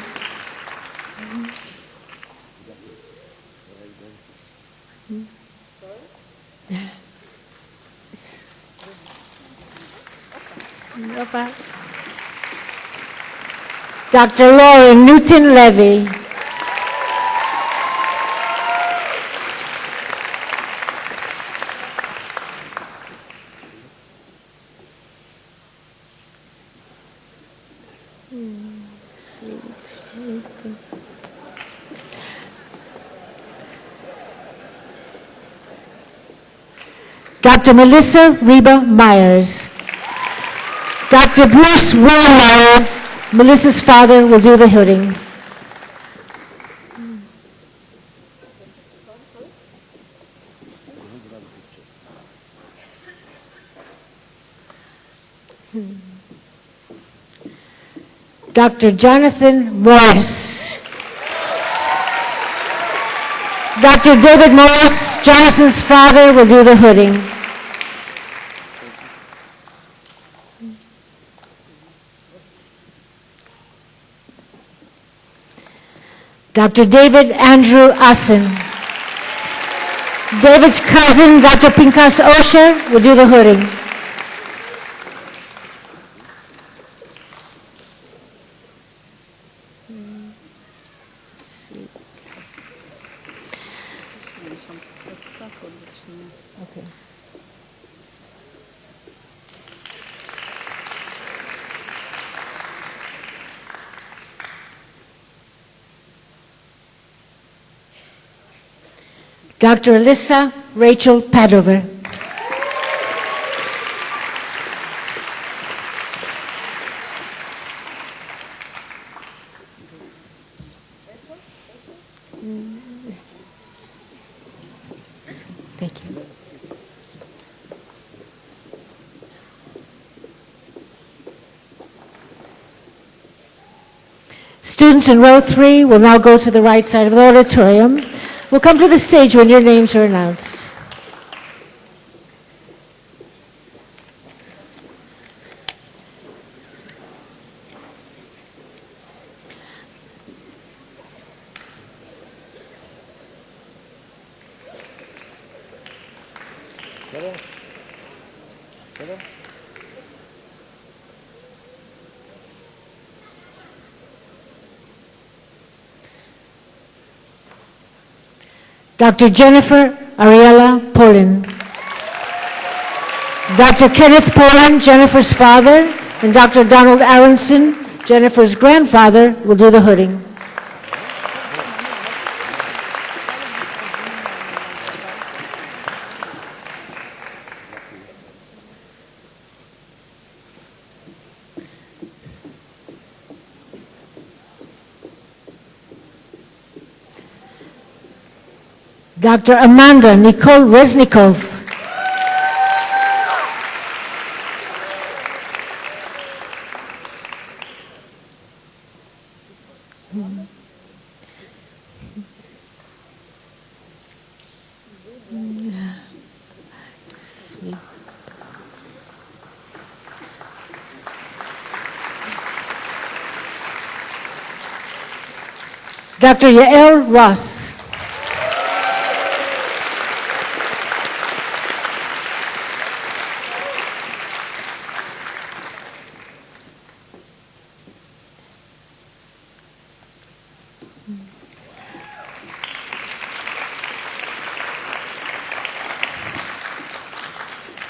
Dr. Lauren Newton Levy. Dr. Melissa Reba Myers. Dr. Bruce Will Myers, Melissa's father, will do the hooding. Dr. Jonathan Morris. Dr. David Morris, Jonathan's father, will do the hooding. Dr. David Andrew Assen. David's cousin, Dr. Pinkas Osher, will do the hooding. Okay. Dr. Alyssa Rachel Padover. Thank you. Students in row 3 will now go to the right side of the auditorium. We'll come to the stage when your names are announced. Dr. Jennifer Ariella Polin. Dr. Kenneth Polin, Jennifer's father, and Dr. Donald Aronson, Jennifer's grandfather, will do the hooding. Dr. Amanda Nicole Reznikov. Sweet. Dr. Yael Ross.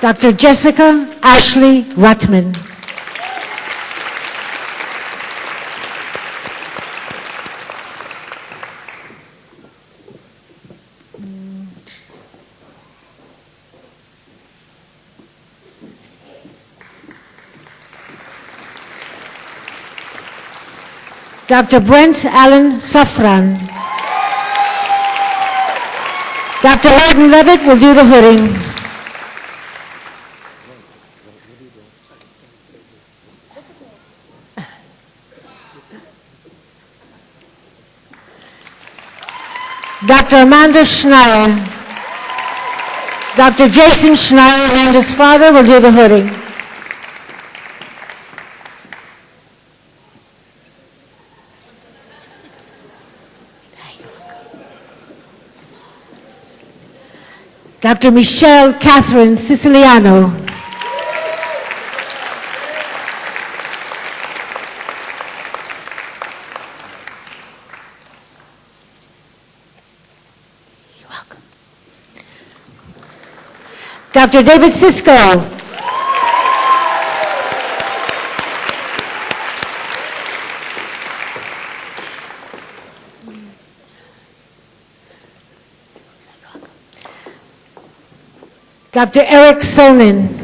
Dr. Jessica Ashley Rutman. Dr. Brent Allen Safran. Dr. Martin Levitt will do the hooding. Dr. Amanda Schneier. Dr. Jason Schneier, Amanda's father, will do the hooding. Dr. Michelle Catherine Siciliano. You're welcome. Dr. David Sisko. Dr. Eric Sonin.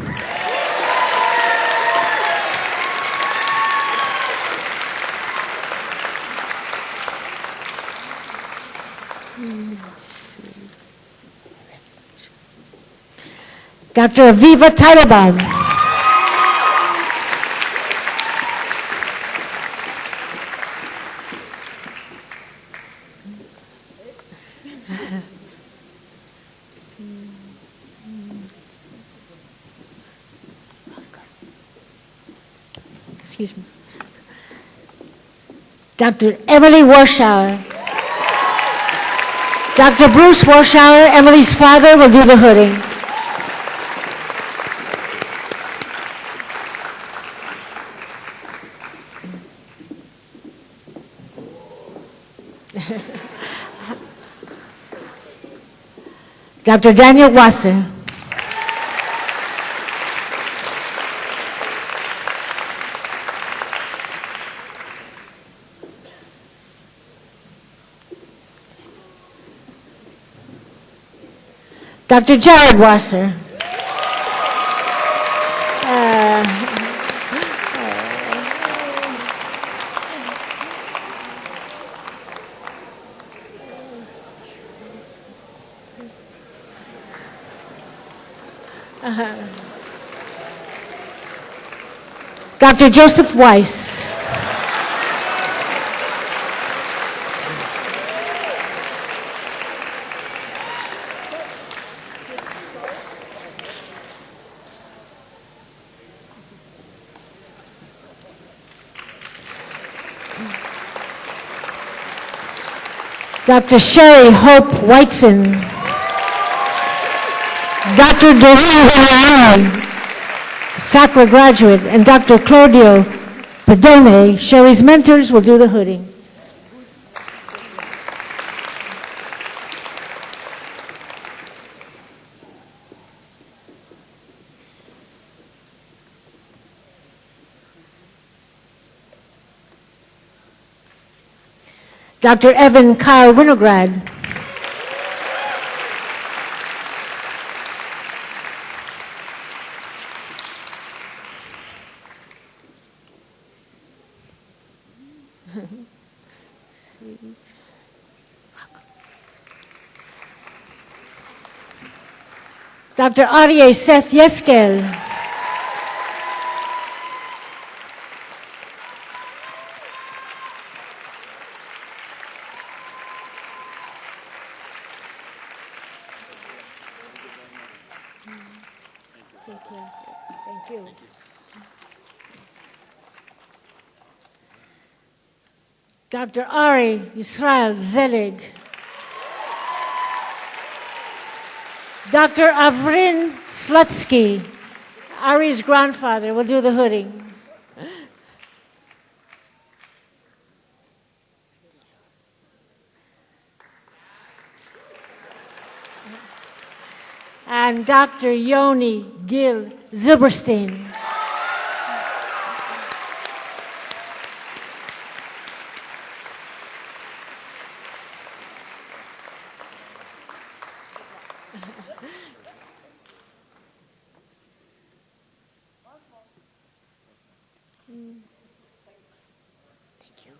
Dr. Aviva Teitelbaum. Excuse me. Dr. Emily Warschauer. Dr. Bruce Warschauer, Emily's father, will do the hooding. Dr. Daniel Wasser. Dr. Jared Wasser. Dr. Joseph Weiss. Dr. Sherry Hope Whiteson. Dr. Doreen Sackler graduate, and Dr. Claudio Pedone, Sherry's mentors, will do the hooding. Dr. Evan Kyle Winograd. Dr. Aryeh Seth Yeskel. Thank you. Dr. Ari Yisrael Zelig. Dr. Avrin Slutsky, Ari's grandfather, will do the hooding. And Dr. Yoni Gil Zilberstein. Thank you.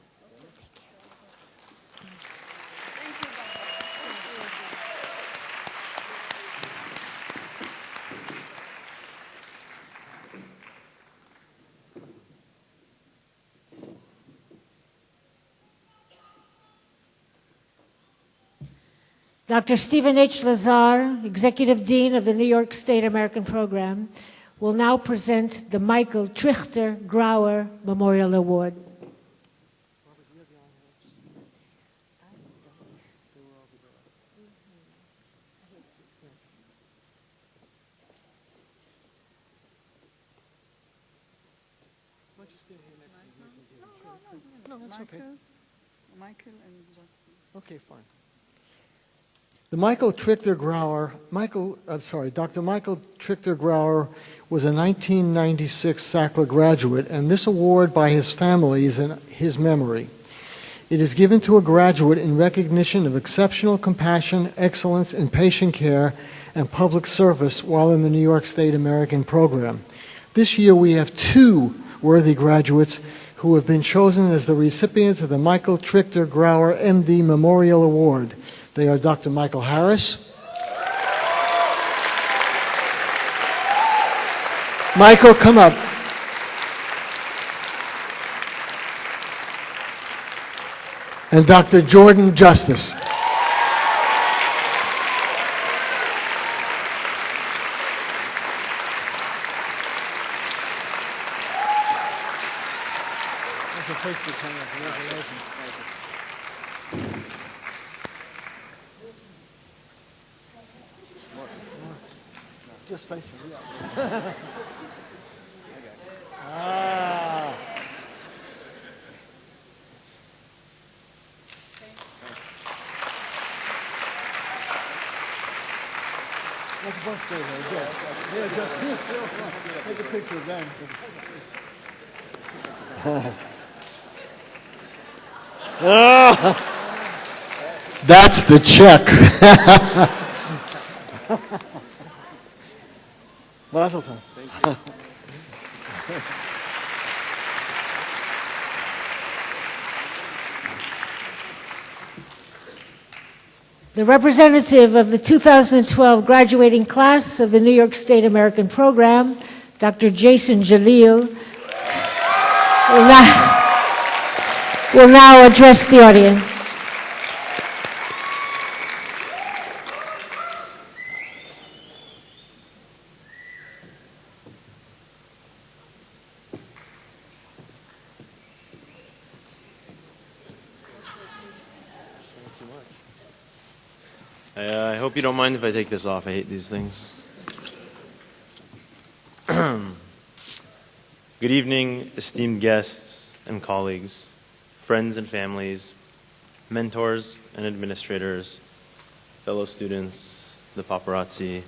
Dr. Stephen H. Lazar, Executive Dean of the New York State American Program, will now present the Michael Trichter Grauer Memorial Award. No, that's okay. Michael and Justin. Okay, fine. The Michael Trichter Grauer, Dr. Michael Trichter Grauer was a 1996 Sackler graduate, and this award by his family is in his memory. It is given to a graduate in recognition of exceptional compassion, excellence in patient care, and public service while in the New York State American Program. This year we have two worthy graduates who have been chosen as the recipients of the Michael Trichter Grauer MD Memorial Award. They are Dr. Michael Harris. Michael, come up. And Dr. Jordan Justice. Just face it, yeah. Ah. Let's both stay there. Yeah, just take a picture of them. That's the check. Mazel tov. Thank you. The representative of the 2012 graduating class of the New York State American Program, Dr. Jason Jalil, will now address the audience. I hope you don't mind if I take this off. I hate these things. Good evening, esteemed guests and colleagues, friends and families, mentors and administrators, fellow students, the paparazzi,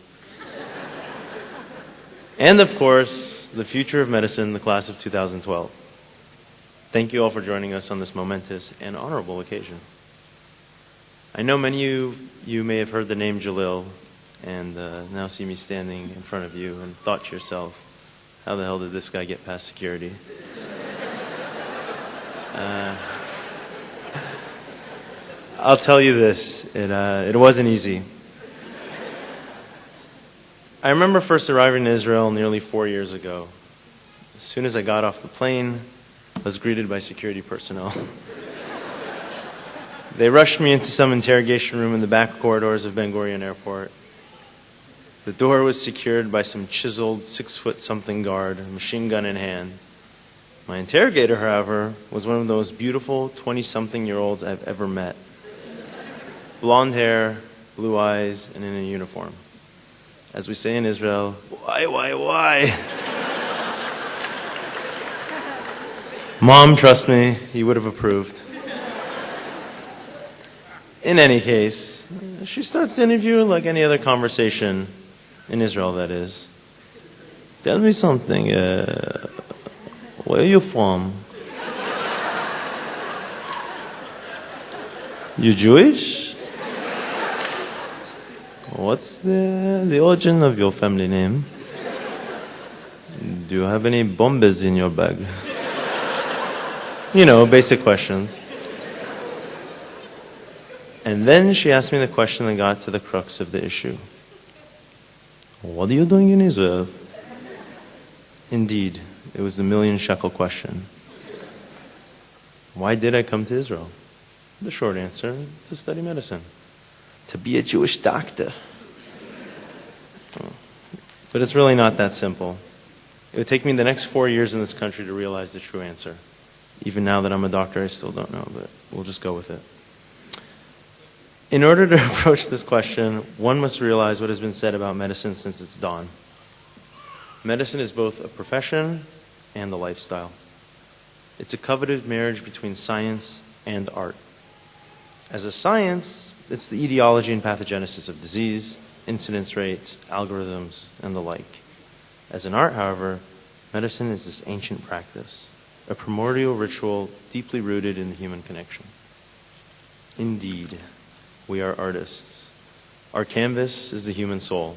and of course, the future of medicine, the class of 2012. Thank you all for joining us on this momentous and honorable occasion. I know many of you may have heard the name Jalil and now see me standing in front of you and thought to yourself, how the hell did this guy get past security? I'll tell you this, it wasn't easy. I remember first arriving in Israel nearly 4 years ago. As soon as I got off the plane, I was greeted by security personnel. They rushed me into some interrogation room in the back corridors of Ben Gurion Airport. The door was secured by some chiseled 6-foot-something guard, a machine gun in hand. My interrogator, however, was one of the most beautiful 20-something-year-olds I've ever met. Blonde hair, blue eyes, and in a uniform. As we say in Israel, why? Mom, trust me, he would have approved. In any case, she starts the interview like any other conversation, in Israel that is. Tell me something, where are you from? You Jewish? What's the origin of your family name? Do you have any bombas in your bag? You know, basic questions. And then she asked me the question that got to the crux of the issue. What are you doing in Israel? Indeed, it was the million-shekel question. Why did I come to Israel? The short answer, to study medicine. to be a Jewish doctor. But it's really not that simple. It would take me the next 4 years in this country to realize the true answer. Even now that I'm a doctor, I still don't know, but we'll just go with it. In order to approach this question, one must realize what has been said about medicine since its dawn. Medicine is both a profession and a lifestyle. It's a coveted marriage between science and art. As a science, it's the etiology and pathogenesis of disease, incidence rates, algorithms, and the like. As an art, however, medicine is this ancient practice, a primordial ritual deeply rooted in the human connection. Indeed, we are artists. Our canvas is the human soul.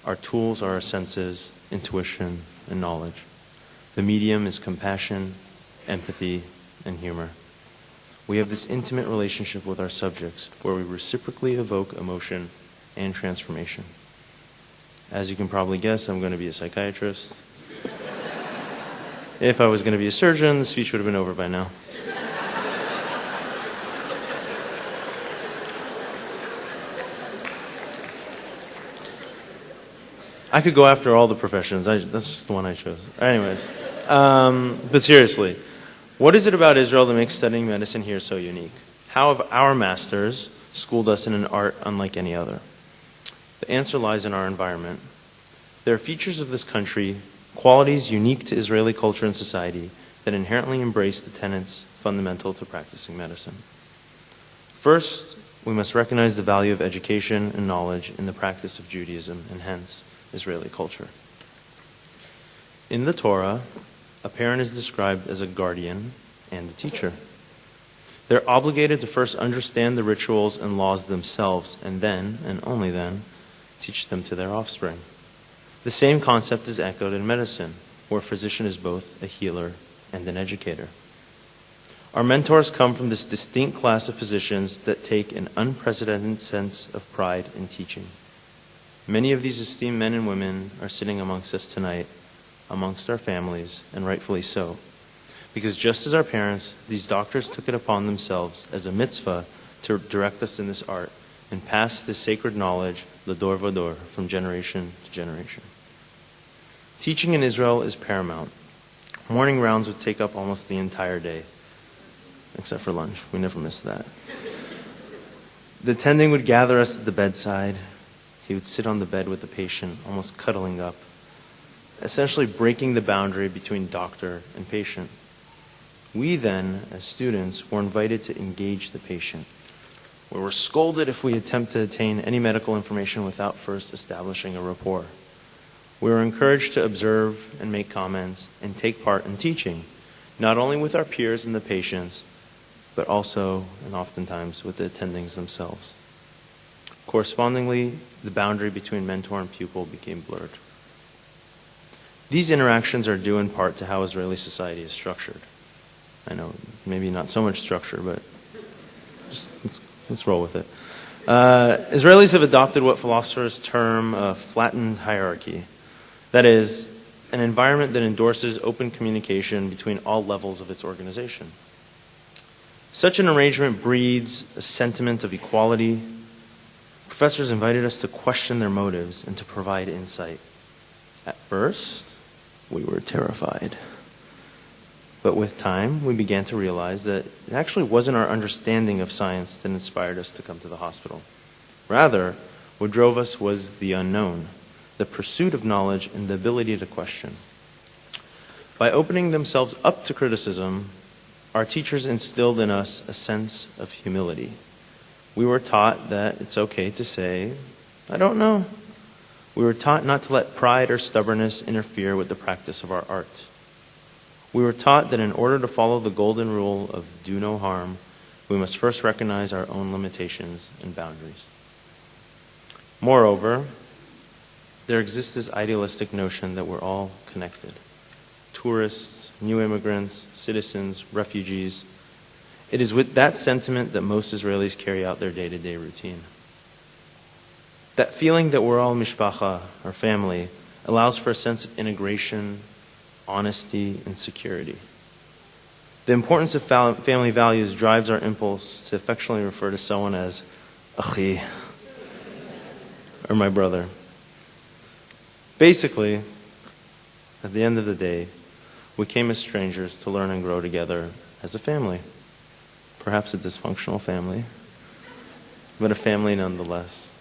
Our tools are our senses, intuition, and knowledge. The medium is compassion, empathy, and humor. We have this intimate relationship with our subjects where we reciprocally evoke emotion and transformation. As you can probably guess, I'm going to be a psychiatrist. If I was going to be a surgeon, the speech would have been over by now. I could go after all the professions. That's just the one I chose. Anyways, but seriously, what is it about Israel that makes studying medicine here so unique? How have our masters schooled us in an art unlike any other? The answer lies in our environment. There are features of this country, qualities unique to Israeli culture and society, that inherently embrace the tenets fundamental to practicing medicine. First, we must recognize the value of education and knowledge in the practice of Judaism and hence Israeli culture. In the Torah, a parent is described as a guardian and a teacher. They're obligated to first understand the rituals and laws themselves and then, and only then, teach them to their offspring. The same concept is echoed in medicine, where a physician is both a healer and an educator. Our mentors come from this distinct class of physicians that take an unprecedented sense of pride in teaching. Many of these esteemed men and women are sitting amongst us tonight, amongst our families, and rightfully so. Because just as our parents, these doctors took it upon themselves as a mitzvah to direct us in this art and pass this sacred knowledge, l'dor v'dor, from generation to generation. Teaching in Israel is paramount. Morning rounds would take up almost the entire day, except for lunch. We never missed that. The attending would gather us at the bedside. He would sit on the bed with the patient, almost cuddling up, essentially breaking the boundary between doctor and patient. We then, as students, were invited to engage the patient. We were scolded if we attempt to attain any medical information without first establishing a rapport. We were encouraged to observe and make comments and take part in teaching, not only with our peers and the patients, but also, and oftentimes, with the attendings themselves. Correspondingly, the boundary between mentor and pupil became blurred. These interactions are due in part to how Israeli society is structured. I know, maybe not so much structure, but just let's roll with it. Israelis have adopted what philosophers term a flattened hierarchy. That is, an environment that endorses open communication between all levels of its organization. Such an arrangement breeds a sentiment of equality. Professors invited us to question their motives and to provide insight. At first, we were terrified. But with time, we began to realize that it actually wasn't our understanding of science that inspired us to come to the hospital. Rather, what drove us was the unknown, the pursuit of knowledge and the ability to question. By opening themselves up to criticism, our teachers instilled in us a sense of humility. We were taught that it's okay to say, I don't know. We were taught not to let pride or stubbornness interfere with the practice of our art. We were taught that in order to follow the golden rule of do no harm, we must first recognize our own limitations and boundaries. Moreover, there exists this idealistic notion that we're all connected. Tourists, new immigrants, citizens, refugees. It is with that sentiment that most Israelis carry out their day-to-day routine. That feeling that we're all mishpacha, or family, allows for a sense of integration, honesty, and security. The importance of family values drives our impulse to affectionately refer to someone as achi, or my brother. Basically, at the end of the day, we came as strangers to learn and grow together as a family. Perhaps a dysfunctional family, but a family nonetheless.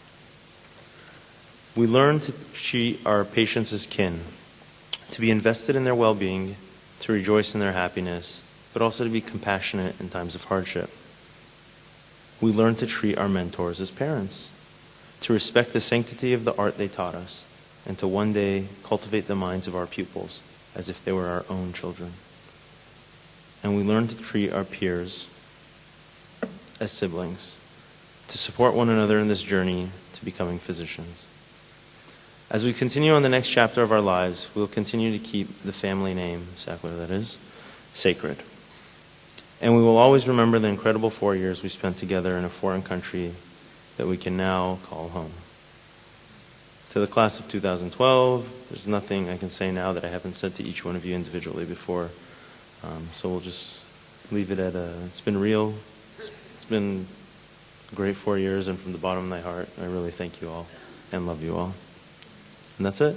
We learned to treat our patients as kin, to be invested in their well-being, to rejoice in their happiness, but also to be compassionate in times of hardship. We learned to treat our mentors as parents, to respect the sanctity of the art they taught us, and to one day cultivate the minds of our pupils as if they were our own children. And we learned to treat our peers as siblings, to support one another in this journey to becoming physicians. As we continue on the next chapter of our lives, we will continue to keep the family name, Sackler that is, sacred. And we will always remember the incredible 4 years we spent together in a foreign country that we can now call home. To the class of 2012, there's nothing I can say now that I haven't said to each one of you individually before. So we'll just leave it at it's been real. It's been a great 4 years, and from the bottom of my heart, I really thank you all and love you all. And that's it.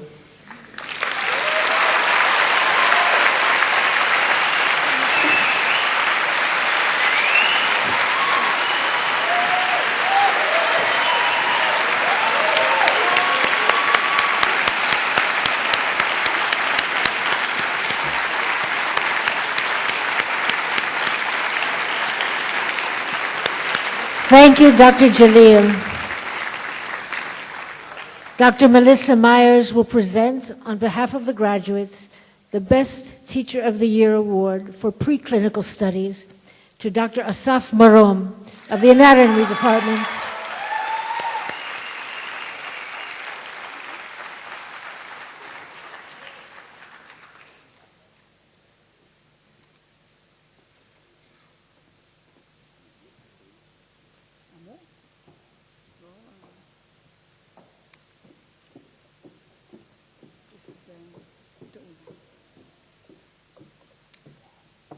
Thank you, Dr. Jalil. Dr. Melissa Myers will present, on behalf of the graduates, the Best Teacher of the Year Award for Preclinical Studies to Dr. Asaf Marom of the Anatomy Department.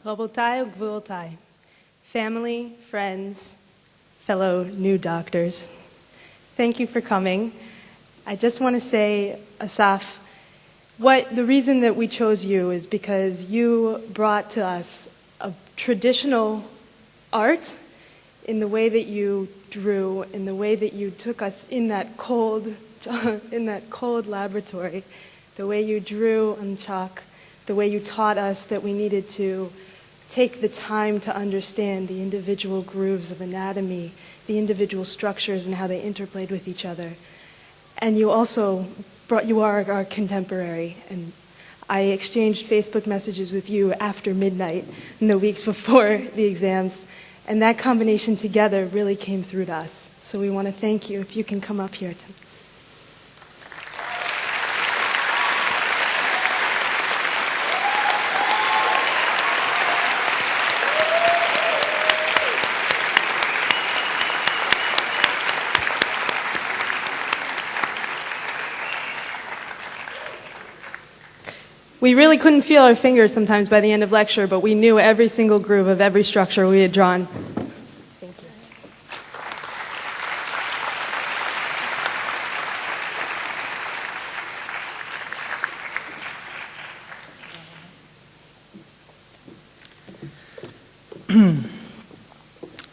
Rabotai ugvurotai, family, friends, fellow new doctors, thank you for coming. I just want to say, Asaf, the reason that we chose you is because you brought to us a traditional art in the way that you drew, in the way that you took us in that cold laboratory, the way you drew on chalk, the way you taught us that we needed to take the time to understand the individual grooves of anatomy, the individual structures and how they interplayed with each other. And you also you are our contemporary, and I exchanged Facebook messages with you after midnight in the weeks before the exams, and that combination together really came through to us. So we want to thank you. If you can come up here. We really couldn't feel our fingers sometimes by the end of lecture, but we knew every single groove of every structure we had drawn. Thank you.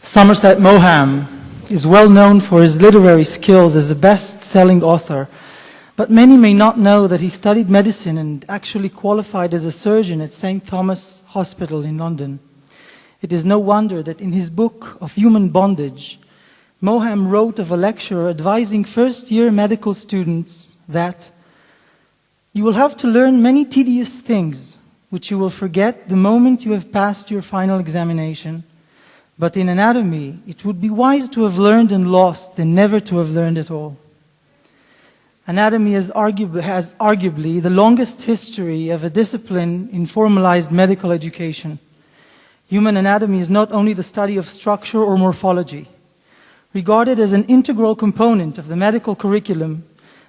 Somerset Maugham is well known for his literary skills as a best-selling author. But many may not know that he studied medicine and actually qualified as a surgeon at St. Thomas Hospital in London. It is no wonder that in his book of Human Bondage, Maugham wrote of a lecturer advising first-year medical students that you will have to learn many tedious things, which you will forget the moment you have passed your final examination. But in anatomy, it would be wise to have learned and lost than never to have learned at all. Anatomy has arguably the longest history of a discipline in formalized medical education. Human anatomy is not only the study of structure or morphology. Regarded as an integral component of the medical curriculum,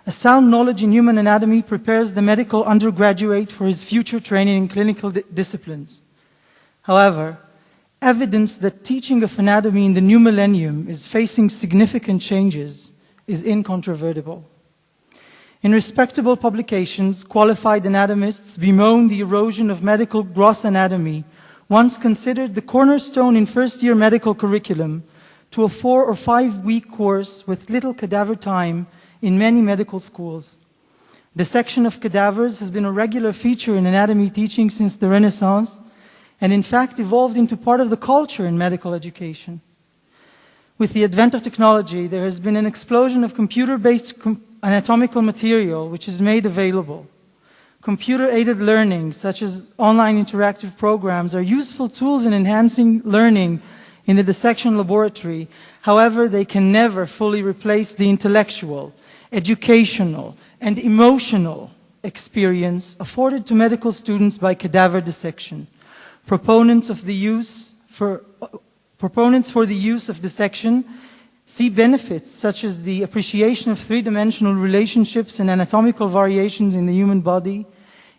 a sound knowledge in human anatomy prepares the medical undergraduate for his future training in clinical disciplines. However, evidence that teaching of anatomy in the new millennium is facing significant changes is incontrovertible. In respectable publications, qualified anatomists bemoan the erosion of medical gross anatomy, once considered the cornerstone in first-year medical curriculum, to a 4 or 5 week course with little cadaver time in many medical schools. Dissection of cadavers has been a regular feature in anatomy teaching since the Renaissance, and in fact evolved into part of the culture in medical education. With the advent of technology, there has been an explosion of computer-based anatomical material which is made available. Computer-aided learning, such as online interactive programs, are useful tools in enhancing learning in the dissection laboratory. However, they can never fully replace the intellectual, educational, and emotional experience afforded to medical students by cadaver dissection. Proponents for the use of dissection see benefits such as the appreciation of three-dimensional relationships and anatomical variations in the human body,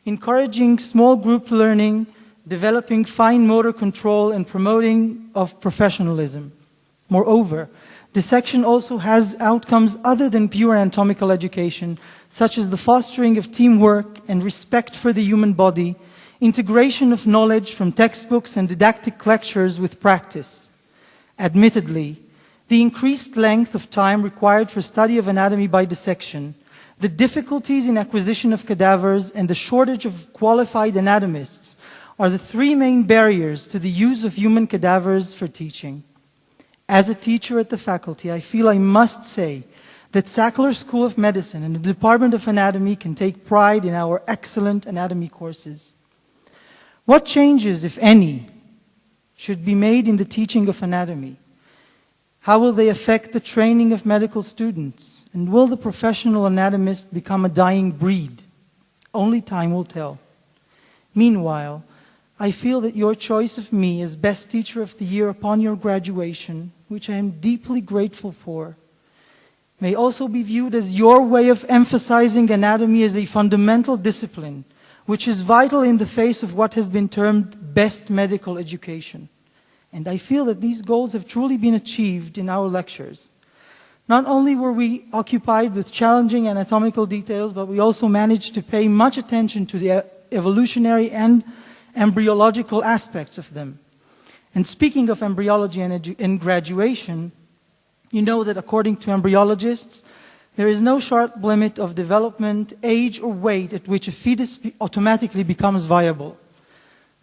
encouraging small group learning, developing fine motor control, and promoting of professionalism. Moreover, dissection also has outcomes other than pure anatomical education, such as the fostering of teamwork and respect for the human body, integration of knowledge from textbooks and didactic lectures with practice. Admittedly, the increased length of time required for study of anatomy by dissection, the difficulties in acquisition of cadavers, and the shortage of qualified anatomists are the three main barriers to the use of human cadavers for teaching. As a teacher at the faculty, I feel I must say that Sackler School of Medicine and the Department of Anatomy can take pride in our excellent anatomy courses. What changes, if any, should be made in the teaching of anatomy? How will they affect the training of medical students? And will the professional anatomist become a dying breed? Only time will tell. Meanwhile, I feel that your choice of me as Best Teacher of the Year upon your graduation, which I am deeply grateful for, may also be viewed as your way of emphasizing anatomy as a fundamental discipline, which is vital in the face of what has been termed best medical education. And I feel that these goals have truly been achieved in our lectures. Not only were we occupied with challenging anatomical details, but we also managed to pay much attention to the evolutionary and embryological aspects of them. And speaking of embryology and graduation, you know that according to embryologists, there is no sharp limit of development, age, or weight at which a fetus automatically becomes viable.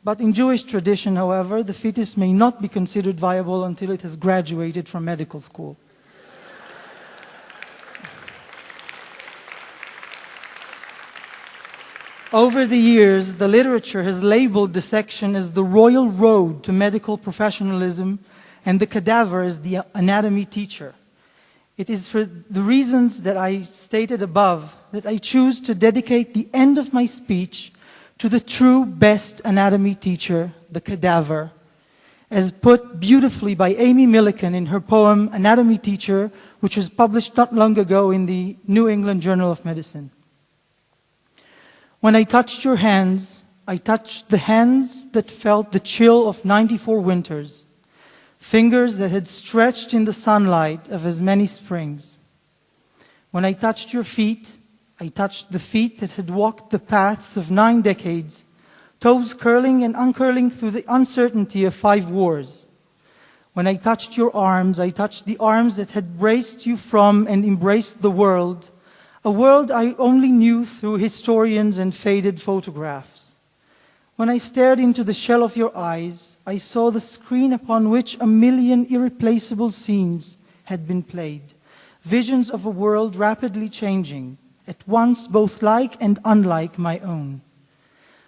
But in Jewish tradition, however, the fetus may not be considered viable until it has graduated from medical school. Over the years, the literature has labeled dissection as the royal road to medical professionalism and the cadaver as the anatomy teacher. It is for the reasons that I stated above that I choose to dedicate the end of my speech to the true best anatomy teacher, the cadaver, as put beautifully by Amy Millikan in her poem Anatomy Teacher, which was published not long ago in the New England Journal of Medicine. When I touched your hands, I touched the hands that felt the chill of 94 winters, fingers that had stretched in the sunlight of as many springs. When I touched your feet, I touched the feet that had walked the paths of 9 decades, toes curling and uncurling through the uncertainty of 5 wars. When I touched your arms, I touched the arms that had braced you from and embraced the world, a world I only knew through historians and faded photographs. When I stared into the shell of your eyes, I saw the screen upon which a million irreplaceable scenes had been played, visions of a world rapidly changing, at once both like and unlike my own.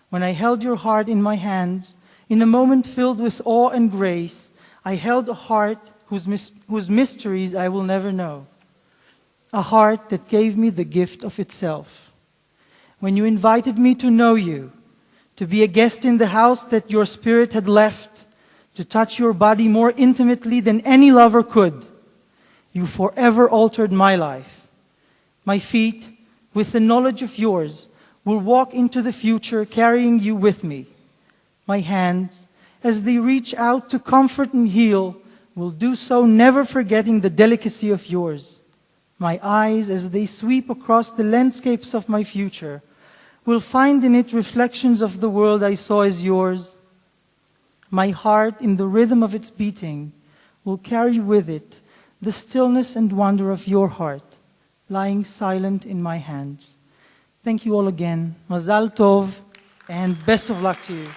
When I held your heart in my hands, in a moment filled with awe and grace, I held a heart whose mysteries I will never know. A heart that gave me the gift of itself. When you invited me to know you, to be a guest in the house that your spirit had left, to touch your body more intimately than any lover could, you forever altered my life. My feet, with the knowledge of yours, will walk into the future carrying you with me. My hands, as they reach out to comfort and heal, will do so never forgetting the delicacy of yours. My eyes, as they sweep across the landscapes of my future, will find in it reflections of the world I saw as yours. My heart, in the rhythm of its beating, will carry with it the stillness and wonder of your heart, lying silent in my hands. Thank you all again. Mazal Tov, and best of luck to you.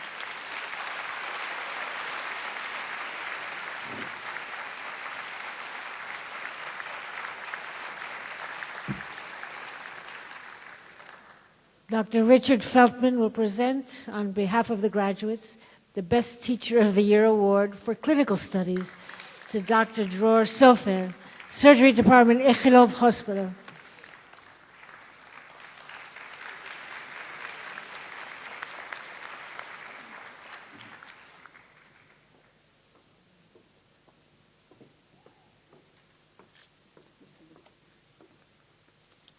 Dr. Richard Feltman will present, on behalf of the graduates, the Best Teacher of the Year Award for Clinical Studies to Dr. Dror Sofer, Surgery Department, Ichilov Hospital.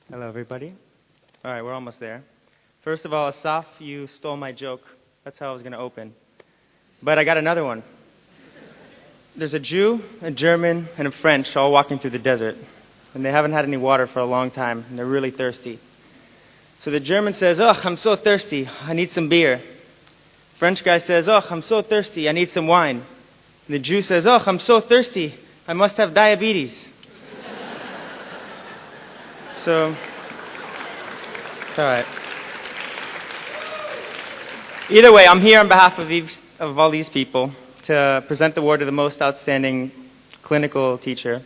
Hello, everybody. All right, we're almost there. First of all, Asaf, you stole my joke. That's how I was going to open. But I got another one. There's a Jew, a German, and a French all walking through the desert. And they haven't had any water for a long time, and they're really thirsty. So the German says, "Oh, I'm so thirsty. I need some beer." French guy says, "Oh, I'm so thirsty. I need some wine." And the Jew says, "Oh, I'm so thirsty. I must have diabetes." So, all right. Either way, I'm here on behalf of all these people to present the award to the most outstanding clinical teacher.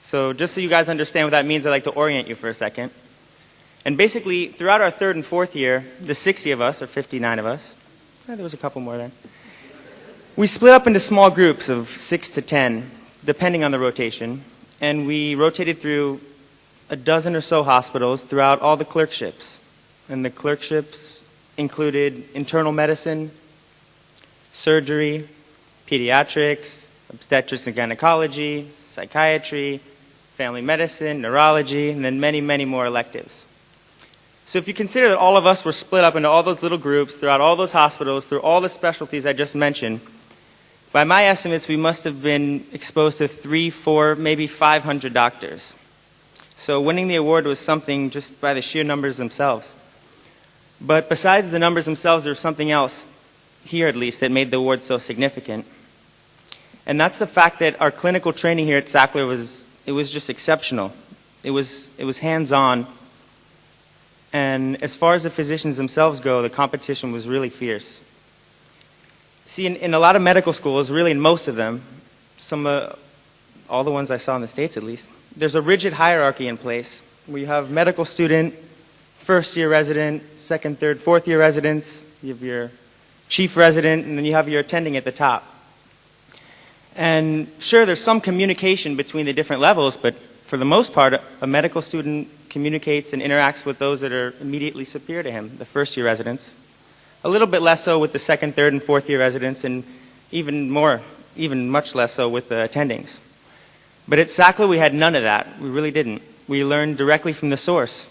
So just so you guys understand what that means, I'd like to orient you for a second. And basically, throughout our third and fourth year, the 60 of us, or 59 of us, there was a couple more then, we split up into small groups of 6 to 10, depending on the rotation, and we rotated through a dozen or so hospitals throughout all the clerkships. And the clerkships included internal medicine, surgery, pediatrics, obstetrics and gynecology, psychiatry, family medicine, neurology, and then many, many more electives. So if you consider that all of us were split up into all those little groups throughout all those hospitals, through all the specialties I just mentioned, by my estimates, we must have been exposed to 300, 400, maybe 500 doctors. So winning the award was something just by the sheer numbers themselves. But besides the numbers themselves, there was something else, here at least, that made the award so significant. And that's the fact that our clinical training here at Sackler was just exceptional. It was hands-on. And as far as the physicians themselves go, the competition was really fierce. See, in a lot of medical schools, really in most of them, all the ones I saw in the States at least, there's a rigid hierarchy in place where you have medical student, first-year resident, second, third, fourth-year residents, you have your chief resident, and then you have your attending at the top. And sure, there's some communication between the different levels, but for the most part, a medical student communicates and interacts with those that are immediately superior to him, the first-year residents. A little bit less so with the second, third, and fourth-year residents, and even much less so with the attendings. But at Sackler, we had none of that. We really didn't. We learned directly from the source.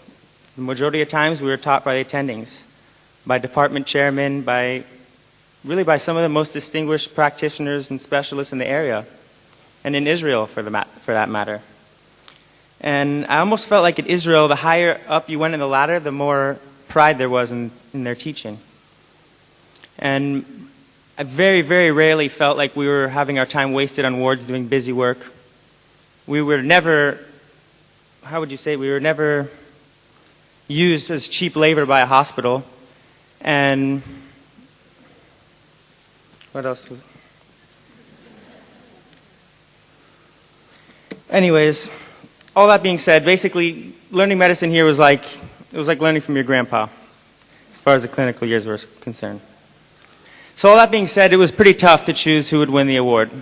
The majority of times, we were taught by the attendings, by department chairmen, really by some of the most distinguished practitioners and specialists in the area, and in Israel for that matter. And I almost felt like at Israel, the higher up you went in the ladder, the more pride there was in their teaching. And I very, very rarely felt like we were having our time wasted on wards doing busy work. We were never, we were never used as cheap labor by a hospital. And what else? Anyways, all that being said, basically, learning medicine here was like learning from your grandpa, as far as the clinical years were concerned. So all that being said, it was pretty tough to choose who would win the award.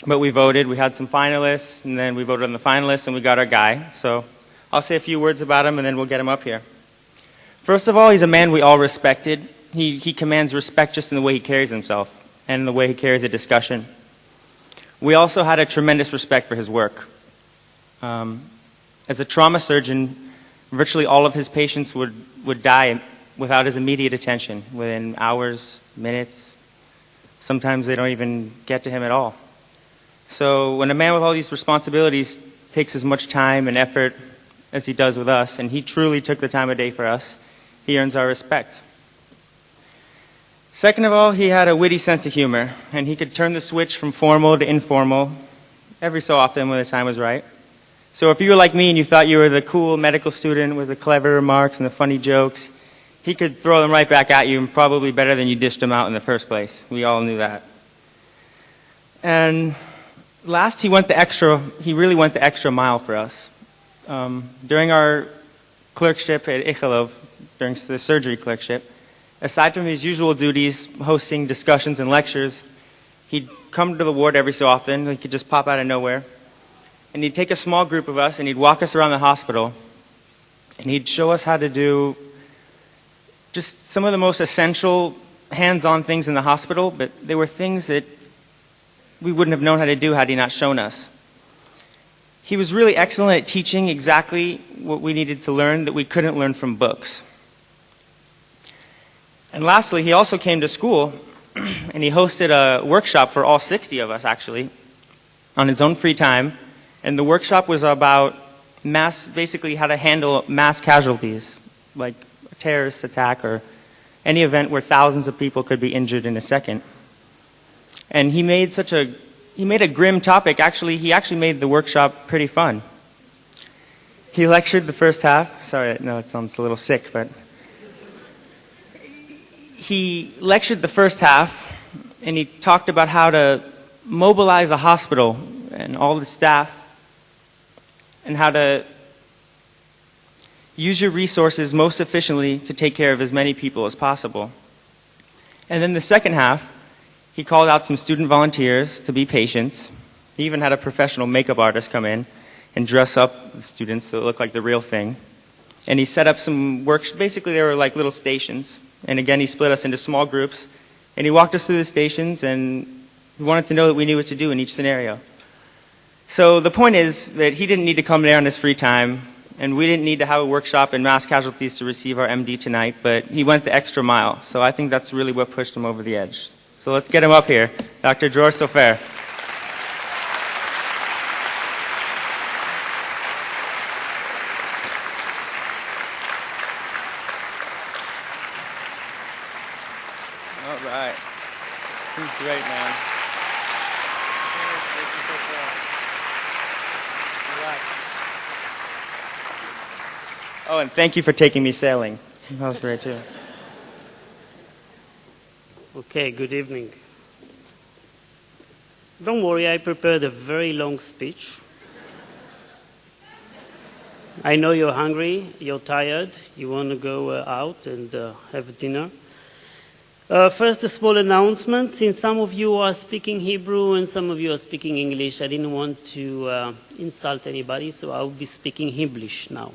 But we voted, we had some finalists, and then we voted on the finalists, and we got our guy. So I'll say a few words about him, and then we'll get him up here. First of all, he's a man we all respected. He commands respect just in the way he carries himself, and in the way he carries a discussion. We also had a tremendous respect for his work. As a trauma surgeon, virtually all of his patients would die without his immediate attention, within hours, minutes. Sometimes they don't even get to him at all. So when a man with all these responsibilities takes as much time and effort as he does with us, and he truly took the time of day for us. He earns our respect. Second of all, he had a witty sense of humor, and he could turn the switch from formal to informal every so often when the time was right. So if you were like me and you thought you were the cool medical student with the clever remarks and the funny jokes, he could throw them right back at you, and probably better than you dished them out in the first place. We all knew that. And last, he really went the extra mile for us. During our clerkship at Ichalov, during the surgery clerkship, aside from his usual duties, hosting discussions and lectures, he'd come to the ward every so often. He could just pop out of nowhere. And he'd take a small group of us and he'd walk us around the hospital. And he'd show us how to do just some of the most essential hands-on things in the hospital, but they were things that we wouldn't have known how to do had he not shown us. He was really excellent at teaching exactly what we needed to learn that we couldn't learn from books. And lastly, he also came to school and he hosted a workshop for all 60 of us, actually, on his own free time. And the workshop was about basically how to handle mass casualties, like a terrorist attack or any event where thousands of people could be injured in a second. And he made a grim topic. Actually, he made the workshop pretty fun. He lectured the first half. Sorry, no, it sounds a little sick, but he lectured the first half, and he talked about how to mobilize a hospital and all the staff, and how to use your resources most efficiently to take care of as many people as possible. And then the second half, he called out some student volunteers to be patients. He even had a professional makeup artist come in and dress up the students so it looked like the real thing. And he set up some basically they were like little stations. And again, he split us into small groups. And he walked us through the stations, and he wanted to know that we knew what to do in each scenario. So the point is that he didn't need to come there on his free time, and we didn't need to have a workshop in mass casualties to receive our MD tonight, but he went the extra mile. So I think that's really what pushed him over the edge. So let's get him up here. Dr. Dror Sofer. All right. He's great, man. Oh, and thank you for taking me sailing. That was great, too. Okay, good evening. Don't worry, I prepared a very long speech. I know you're hungry, you're tired, you want to go out and have dinner. First, a small announcement. Since some of you are speaking Hebrew and some of you are speaking English, I didn't want to insult anybody, so I'll be speaking Heblish now.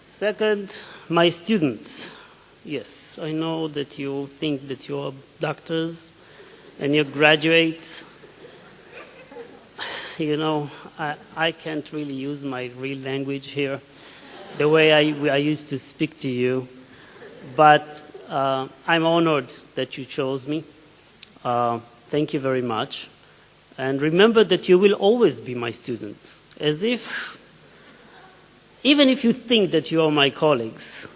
Second, my students. Yes, I know that you think that you're doctors and you're graduates. You know, I can't really use my real language here the way I used to speak to you. But I'm honored that you chose me. Thank you very much. And remember that you will always be my students, even if you think that you are my colleagues.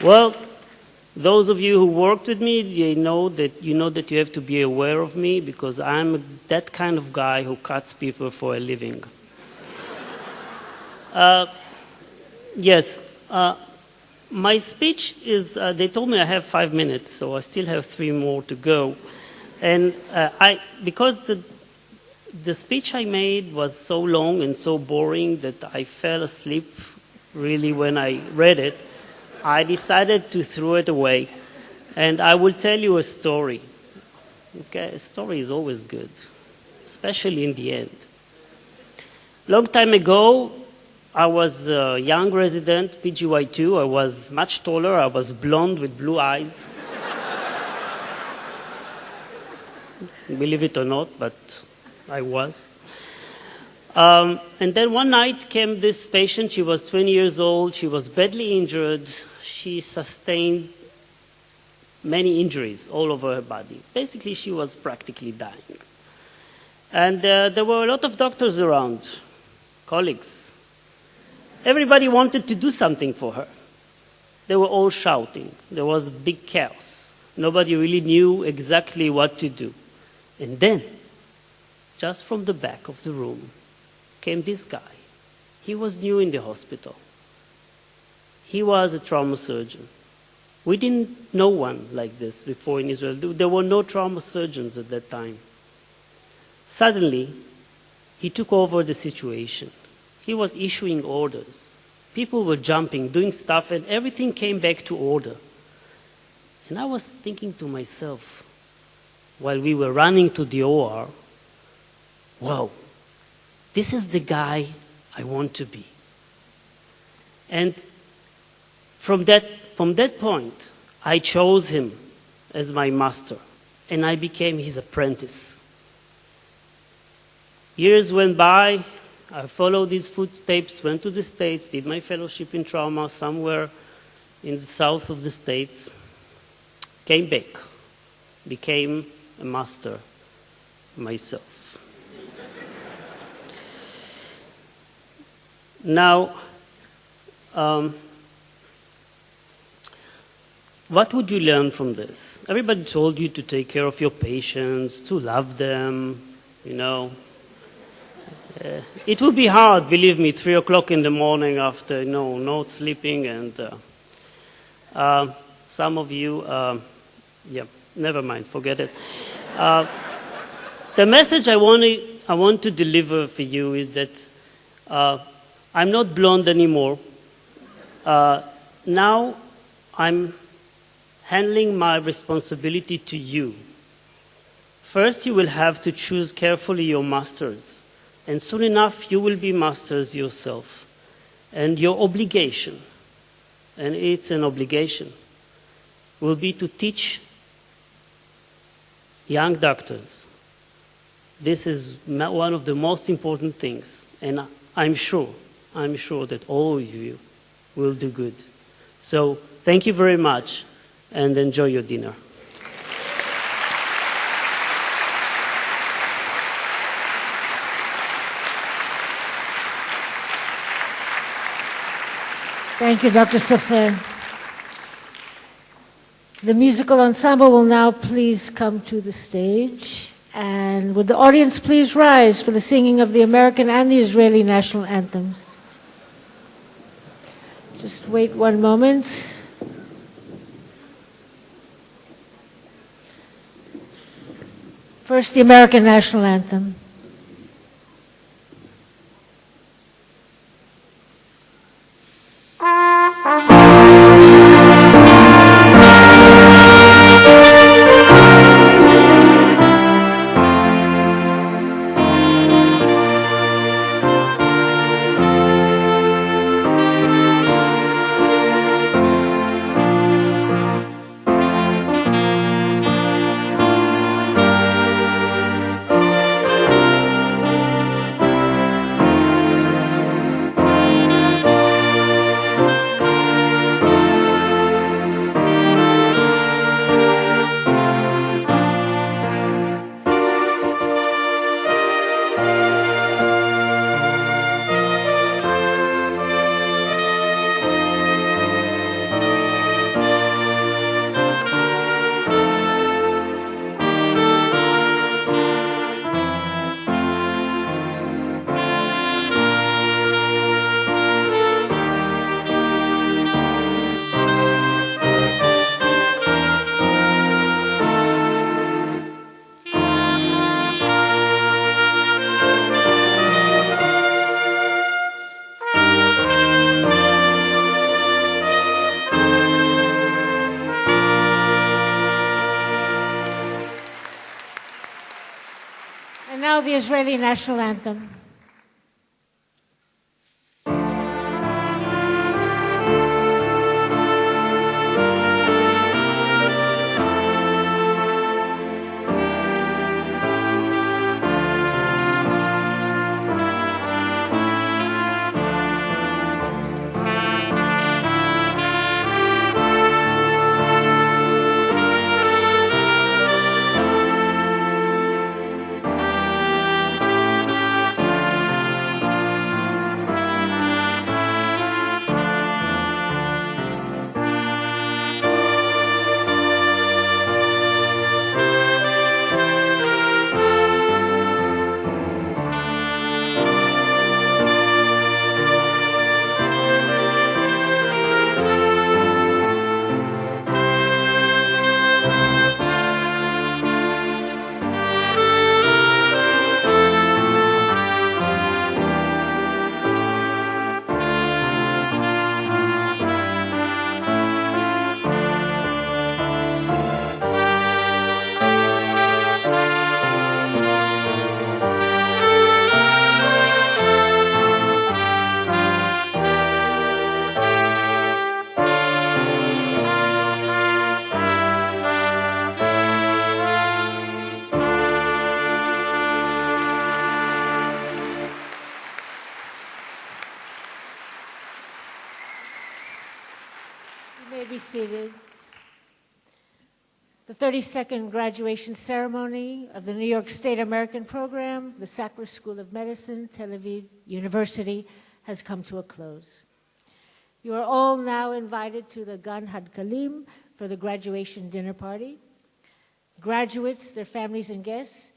Well, those of you who worked with me, you know that you have to be aware of me because I'm that kind of guy who cuts people for a living. Yes, my speech is, they told me I have 5 minutes, so I still have 3 more to go. And because the speech I made was so long and so boring that I fell asleep really when I read it, I decided to throw it away. And I will tell you a story. Okay, a story is always good, especially in the end. Long time ago, I was a young resident, PGY2. I was much taller. I was blonde with blue eyes. Believe it or not, but I was. And then one night came this patient. She was 20 years old. She was badly injured. she sustained many injuries all over her body. Basically, she was practically dying. And there were a lot of doctors around, colleagues. Everybody wanted to do something for her. They were all shouting. There was big chaos. Nobody really knew exactly what to do. And then, just from the back of the room, came this guy. He was new in the hospital. He was a trauma surgeon. We didn't know one like this before in Israel. There were no trauma surgeons at that time. Suddenly, he took over the situation. He was issuing orders. People were jumping, doing stuff, and everything came back to order. And I was thinking to myself, while we were running to the OR, wow, this is the guy I want to be. And from that point, I chose him as my master, and I became his apprentice. Years went by, I followed his footsteps, went to the States, did my fellowship in trauma somewhere in the south of the States, came back, became a master myself. Now, what would you learn from this? Everybody told you to take care of your patients, to love them, you know. It would be hard, believe me, 3 o'clock in the morning after, not sleeping, and some of you, never mind, forget it. The message I want to deliver for you is that I'm not blonde anymore. Now I'm handling my responsibility to you. First, you will have to choose carefully your masters. And soon enough, you will be masters yourself. And your obligation, and it's an obligation, will be to teach young doctors. This is one of the most important things. And I'm sure that all of you will do good. So thank you very much, and enjoy your dinner. Thank you, Dr. Sofer. The musical ensemble will now please come to the stage. And would the audience please rise for the singing of the American and the Israeli national anthems? Just wait one moment. First, the American national anthem. And now the Israeli national anthem. The 32nd graduation ceremony of the New York State American program, the Sackler School of Medicine, Tel Aviv University, has come to a close. You are all now invited to the Gan Hadkalim for the graduation dinner party. Graduates, their families, and guests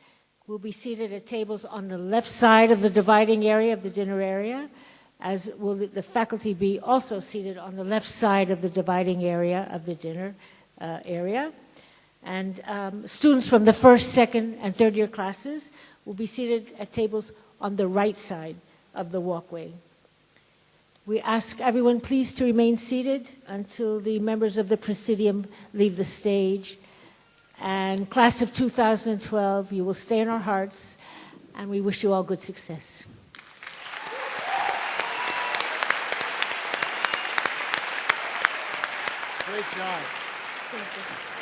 will be seated at tables on the left side of the dividing area of the dinner area, as will the faculty be also seated on the left side of the dividing area of the dinner area. And students from the first, second, and third year classes will be seated at tables on the right side of the walkway. We ask everyone please to remain seated until the members of the Presidium leave the stage. And class of 2012, you will stay in our hearts, and we wish you all good success. Great job. Thank you.